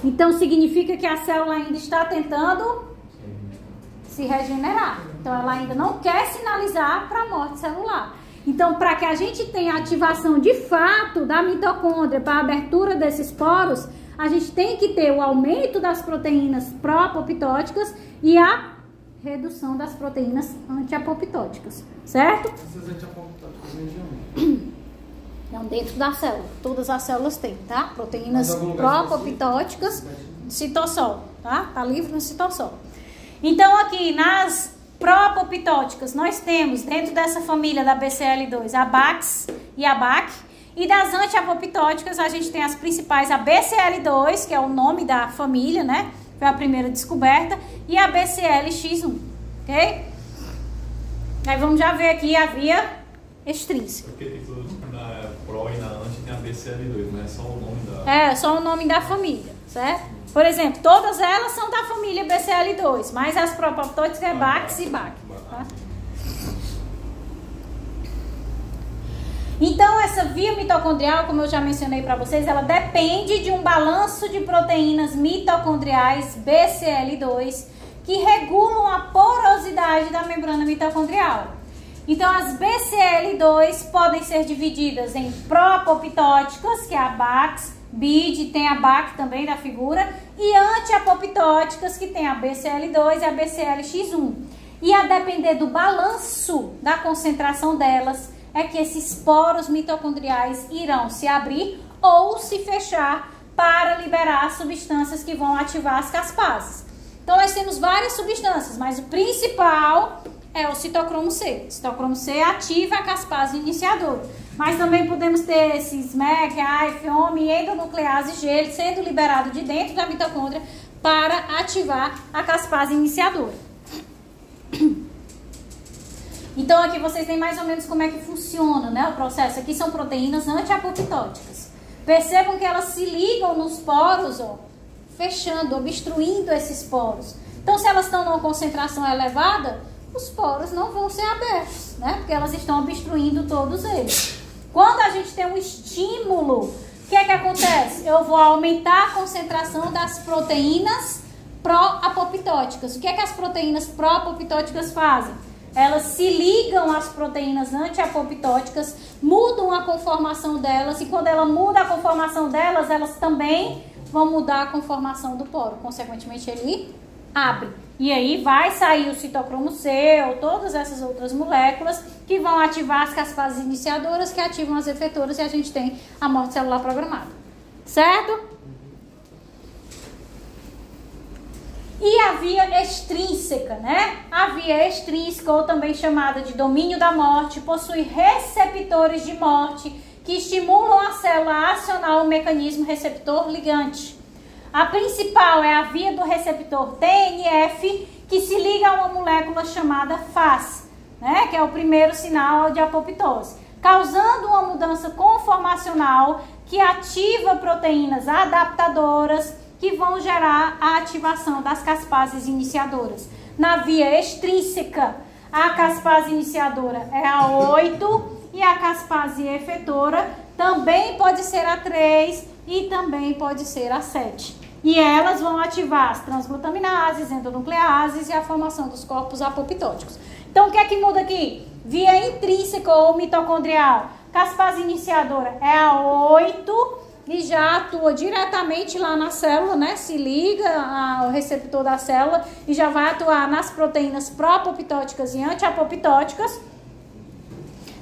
Então, significa que a célula ainda está tentando se regenerar. Então, ela ainda não quer sinalizar para a morte celular. Então, para que a gente tenha ativação de fato da mitocôndria para a abertura desses poros, a gente tem que ter o aumento das proteínas pró-apoptóticas e a redução das proteínas anti-apoptóticas, certo? Essas anti-apoptóticas vêm de onde? Não, dentro da célula. Todas as células têm, tá? Proteínas pró-apoptóticas, citossol, tá? Tá livre no citossol. Então, aqui nas pró-apoptóticas, nós temos dentro dessa família da BCL2 a BAX e a BAC. E das anti-apoptóticas, a gente tem as principais, a BCL2, que é o nome da família, né? Foi a primeira descoberta, e a BCLX1, ok? Aí vamos já ver aqui a via extrínseca. Porque tipo, na Pro e na Anti tem a BCL2, não é só o nome da... É, só o nome da família, certo? Por exemplo, todas elas são da família BCL2, mas as pró-apoptóticas é BAX e BAC, tá? Então, essa via mitocondrial, como eu já mencionei para vocês, ela depende de um balanço de proteínas mitocondriais BCL2 que regulam a porosidade da membrana mitocondrial. Então, as BCL2 podem ser divididas em pró-apoptóticas, que é a BAX, BID, tem a BAC também da figura, e anti-apoptóticas, que tem a BCL2 e a BCLX1. E a depender do balanço da concentração delas, é que esses poros mitocondriais irão se abrir ou se fechar para liberar substâncias que vão ativar as caspases. Então, nós temos várias substâncias, mas o principal é o citocromo C. O citocromo C ativa a caspase iniciadora. Mas também podemos ter esses MEC, AIF, OME e endonuclease G sendo liberado de dentro da mitocôndria para ativar a caspase iniciadora. Então, aqui vocês têm mais ou menos como é que funciona, né, o processo. Aqui são proteínas anti-apoptóticas. Percebam que elas se ligam nos poros, ó, fechando, obstruindo esses poros. Então, se elas estão numa concentração elevada, os poros não vão ser abertos, né, porque elas estão obstruindo todos eles. Quando a gente tem um estímulo, o que é que acontece? Eu vou aumentar a concentração das proteínas pró-apoptóticas. O que é que as proteínas pró-apoptóticas fazem? Elas se ligam às proteínas anti-apoptóticas, mudam a conformação delas, e quando ela muda a conformação delas, elas também vão mudar a conformação do poro. Consequentemente, ele abre. E aí vai sair o citocromo C ou todas essas outras moléculas que vão ativar as caspases iniciadoras, que ativam as efetoras, e a gente tem a morte celular programada. Certo? E a via extrínseca, né? A via extrínseca, ou também chamada de domínio da morte, possui receptores de morte que estimulam a célula a acionar o mecanismo receptor-ligante. A principal é a via do receptor TNF, que se liga a uma molécula chamada FAS, né? Que é o primeiro sinal de apoptose, causando uma mudança conformacional que ativa proteínas adaptadoras, que vão gerar a ativação das caspases iniciadoras. Na via extrínseca, a caspase iniciadora é a 8 e a caspase efetora também pode ser a 3 e também pode ser a 7. E elas vão ativar as transglutaminases, endonucleases e a formação dos corpos apoptóticos. Então, o que é que muda aqui? Via intrínseca ou mitocondrial. Caspase iniciadora é a 8 e já atua diretamente lá na célula, né? Se liga ao receptor da célula e já vai atuar nas proteínas pró-apoptóticas e anti-apoptóticas.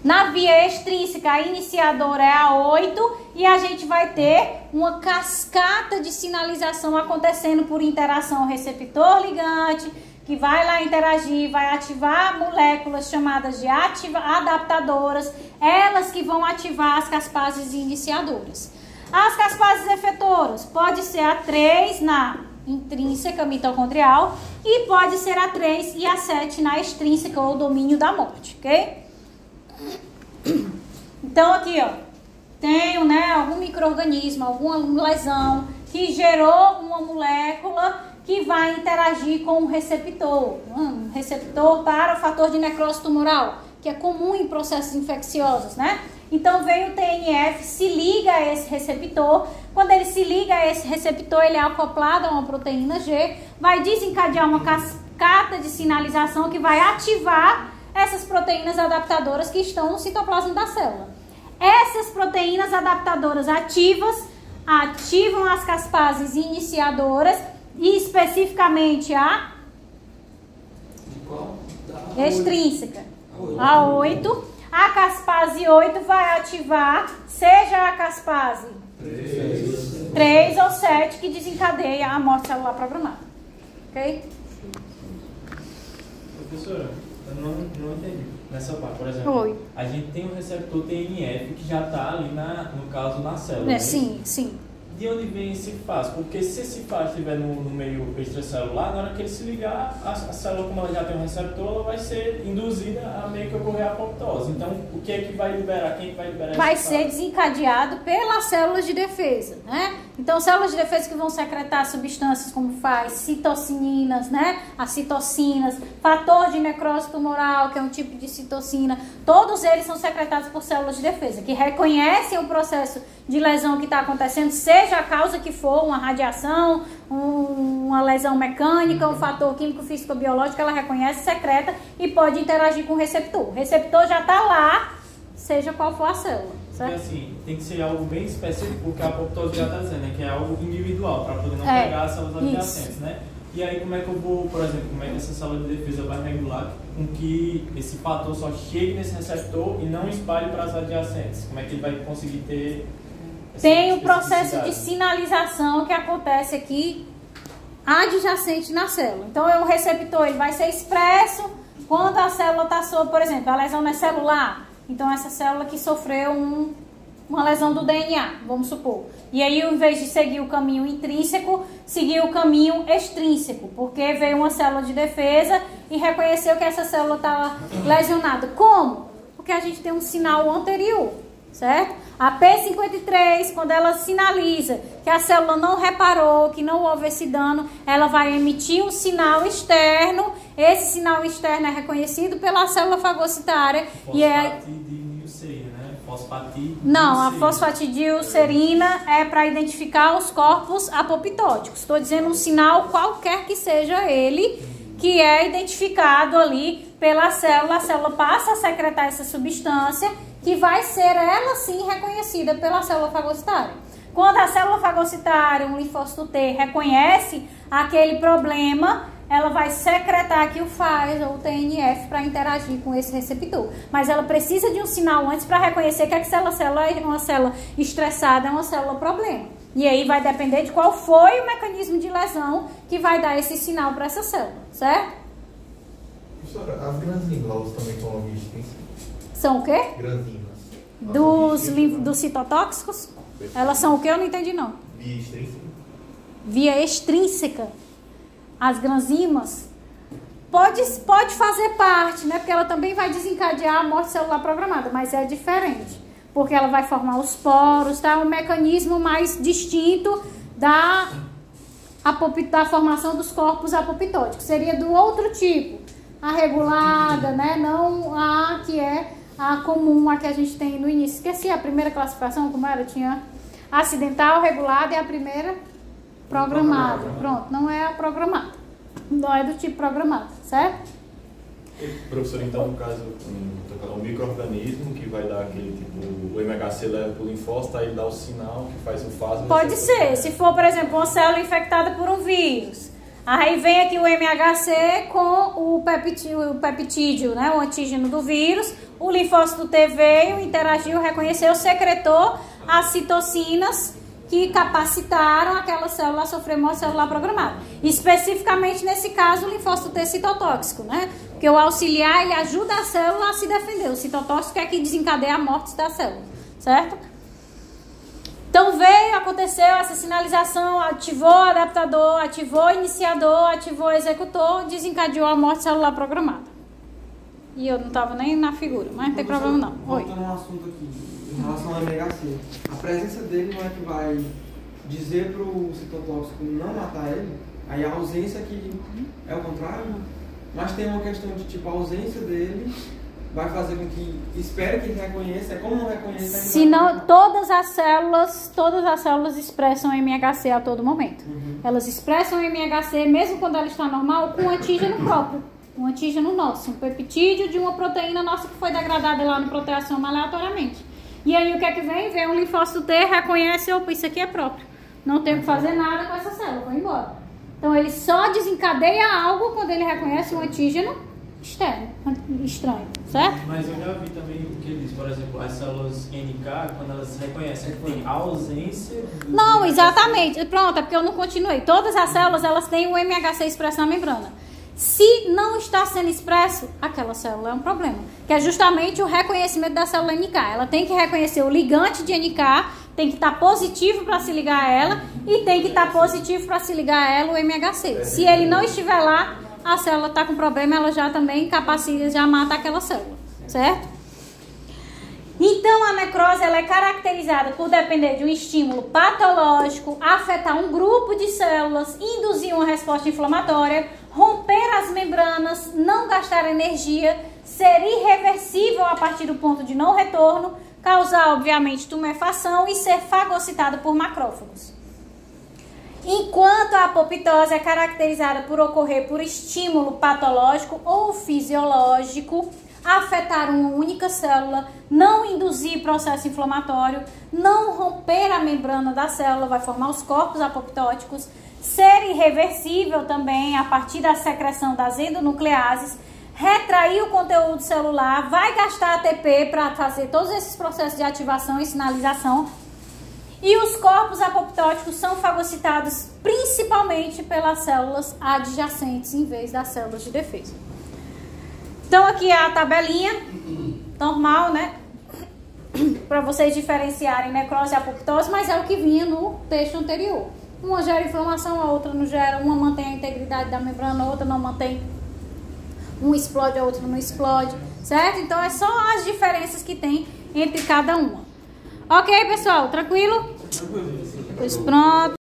Na via extrínseca, a iniciadora é a 8 e a gente vai ter uma cascata de sinalização acontecendo por interação receptor-ligante, que vai lá interagir, vai ativar moléculas chamadas de adaptadoras, elas que vão ativar as caspases iniciadoras. As caspases efetoras pode ser a 3 na intrínseca mitocondrial e pode ser a 3 e a 7 na extrínseca ou domínio da morte, ok? Então aqui, ó, tenho, né, algum micro-organismo, alguma lesão que gerou uma molécula que vai interagir com um receptor para o fator de necrose tumoral, que é comum em processos infecciosos, né? Então vem o TNF, se liga a esse receptor. Quando ele se liga a esse receptor, ele é acoplado a uma proteína G, vai desencadear uma cascata de sinalização que vai ativar essas proteínas adaptadoras que estão no citoplasma da célula. Essas proteínas adaptadoras ativam as caspases iniciadoras e especificamente a extrínseca, a 8. A caspase 8 vai ativar, seja a caspase 3 ou 7, que desencadeia a morte celular programada. Ok? Professora, eu não entendi nessa parte. Por exemplo, a gente tem um receptor TNF que já está ali, no caso, na célula. Sim, sim. De onde vem esse faz? Porque se esse faz estiver no meio extracelular, na hora que ele se ligar, a célula, como ela já tem um receptor, ela vai ser induzida a meio que ocorrer a apoptose. Então, o que é que vai liberar? Quem vai liberar? Vai ser desencadeado pelas células de defesa, né? Então, células de defesa que vão secretar substâncias como faz citocininas, né? As citocinas, fator de necrose tumoral, que é um tipo de citocina, todos eles são secretados por células de defesa, que reconhecem o processo de lesão que está acontecendo, seja a causa que for, uma radiação, uma lesão mecânica, um fator químico, físico, biológico, ela reconhece, secreta e pode interagir com o receptor. O receptor já está lá, seja qual for a célula. Certo? Porque assim, tem que ser algo bem específico, porque a apoptose já está dizendo, né, que é algo individual, para poder não pegar as células adjacentes, né? E aí como é que eu vou, por exemplo, como é que essa célula de defesa vai regular com que esse fator só chegue nesse receptor e não espalhe para as adjacentes? Como é que ele vai conseguir ter... Tem o processo de sinalização que acontece aqui adjacente na célula. Então, o receptor ele vai ser expresso quando a célula está sob, por exemplo, a lesão não é celular. Então, essa célula que sofreu uma lesão do DNA, vamos supor. E aí, ao invés de seguir o caminho intrínseco, seguiu o caminho extrínseco, porque veio uma célula de defesa e reconheceu que essa célula estava lesionada. Como? Porque a gente tem um sinal anterior, certo? A P53, quando ela sinaliza que a célula não reparou, que não houve esse dano, ela vai emitir um sinal externo. Esse sinal externo é reconhecido pela célula fagocitária. Não, a fosfatidilcerina é para identificar os corpos apoptóticos. Estou dizendo um sinal qualquer que seja ele, que é identificado ali pela célula. A célula passa a secretar essa substância, que vai ser ela sim reconhecida pela célula fagocitária. Quando a célula fagocitária, um linfócito T, reconhece aquele problema, ela vai secretar aqui o FAS ou o TNF para interagir com esse receptor. Mas ela precisa de um sinal antes para reconhecer que aquela célula é uma célula estressada, é uma célula problema. E aí vai depender de qual foi o mecanismo de lesão que vai dar esse sinal para essa célula, certo? Professora, as granzinas também estão extrínsecas? São o quê? Granzinas. Dos citotóxicos? Elas são o quê? Eu não entendi não. Via extrínseca? Via extrínseca. As granzimas pode fazer parte, né? Porque ela também vai desencadear a morte celular programada, mas é diferente. Porque ela vai formar os poros, tá? Um mecanismo mais distinto da formação dos corpos apoptóticos. Seria do outro tipo. A regulada, né? Não a que é a comum, a que a gente tem no início. Esqueci a primeira classificação, como era? Tinha acidental, regulada e a primeira programada. Pronto, não é a programada. Não é do tipo programado, certo? Professor, então, no caso, um micro-organismo que vai dar aquele tipo, o MHC leva para o linfócito, aí ele dá o sinal que faz o fase. Pode ser, se for, por exemplo, uma célula infectada por um vírus. Aí vem aqui o MHC com o peptídeo, né, o antígeno do vírus. O linfócito T veio, interagiu, reconheceu, secretou as citocinas que capacitaram aquela célula a sofrer morte celular programada. Especificamente nesse caso, o linfócito T citotóxico, né? Porque o auxiliar, ele ajuda a célula a se defender. O citotóxico é que desencadeia a morte da célula, certo? Então veio, aconteceu essa sinalização, ativou o adaptador, ativou o iniciador, ativou o executor, desencadeou a morte celular programada. E eu não estava nem na figura, mas não tem problema não. Voltando um assunto aqui, em relação ao MHC. A presença dele não é que vai dizer para o citotóxico não matar ele? Aí a ausência que é o contrário? Mas tem uma questão de tipo, a ausência dele vai fazer com que espere que ele reconheça, é como não reconhece. Se não, todas as células expressam MHC a todo momento. Elas expressam MHC mesmo quando ela está normal com antígeno próprio, um antígeno nosso, um peptídeo de uma proteína nossa que foi degradada lá no proteasoma aleatoriamente. E aí o que é que vem? Vem um linfócito T, reconhece, opa, isso aqui é próprio. Não tenho que fazer nada com essa célula, vai embora. Então ele só desencadeia algo quando ele reconhece um antígeno externo, estranho, certo? Mas eu já vi também o que ele diz, por exemplo, as células NK, quando elas reconhecem que tem ausência... Não, exatamente. Pronto, é porque eu não continuei. Todas as células, elas têm o MHC expresso na membrana. Se não está sendo expresso, aquela célula é um problema. Que é justamente o reconhecimento da célula NK. Ela tem que reconhecer o ligante de NK, tem que estar positivo para se ligar a ela e tem que estar positivo para se ligar a ela o MHC. Se ele não estiver lá, a célula está com problema, ela já também incapacita, já mata aquela célula, certo? Então, a necrose ela é caracterizada por depender de um estímulo patológico, afetar um grupo de células, induzir uma resposta inflamatória, romper as membranas, não gastar energia, ser irreversível a partir do ponto de não retorno, causar, obviamente, tumefação e ser fagocitado por macrófagos. Enquanto a apoptose é caracterizada por ocorrer por estímulo patológico ou fisiológico, afetar uma única célula, não induzir processo inflamatório, não romper a membrana da célula, vai formar os corpos apoptóticos, ser irreversível também a partir da secreção das endonucleases, retrair o conteúdo celular, vai gastar ATP para fazer todos esses processos de ativação e sinalização. E os corpos apoptóticos são fagocitados principalmente pelas células adjacentes em vez das células de defesa. Então aqui é a tabelinha normal, né? Para vocês diferenciarem necrose e apoptose, mas é o que vinha no texto anterior. Uma gera inflamação, a outra não gera, uma mantém a integridade da membrana, a outra não mantém. Um explode, a outra não explode, certo? Então é só as diferenças que tem entre cada uma. Ok, pessoal? Tranquilo? Pois pronto.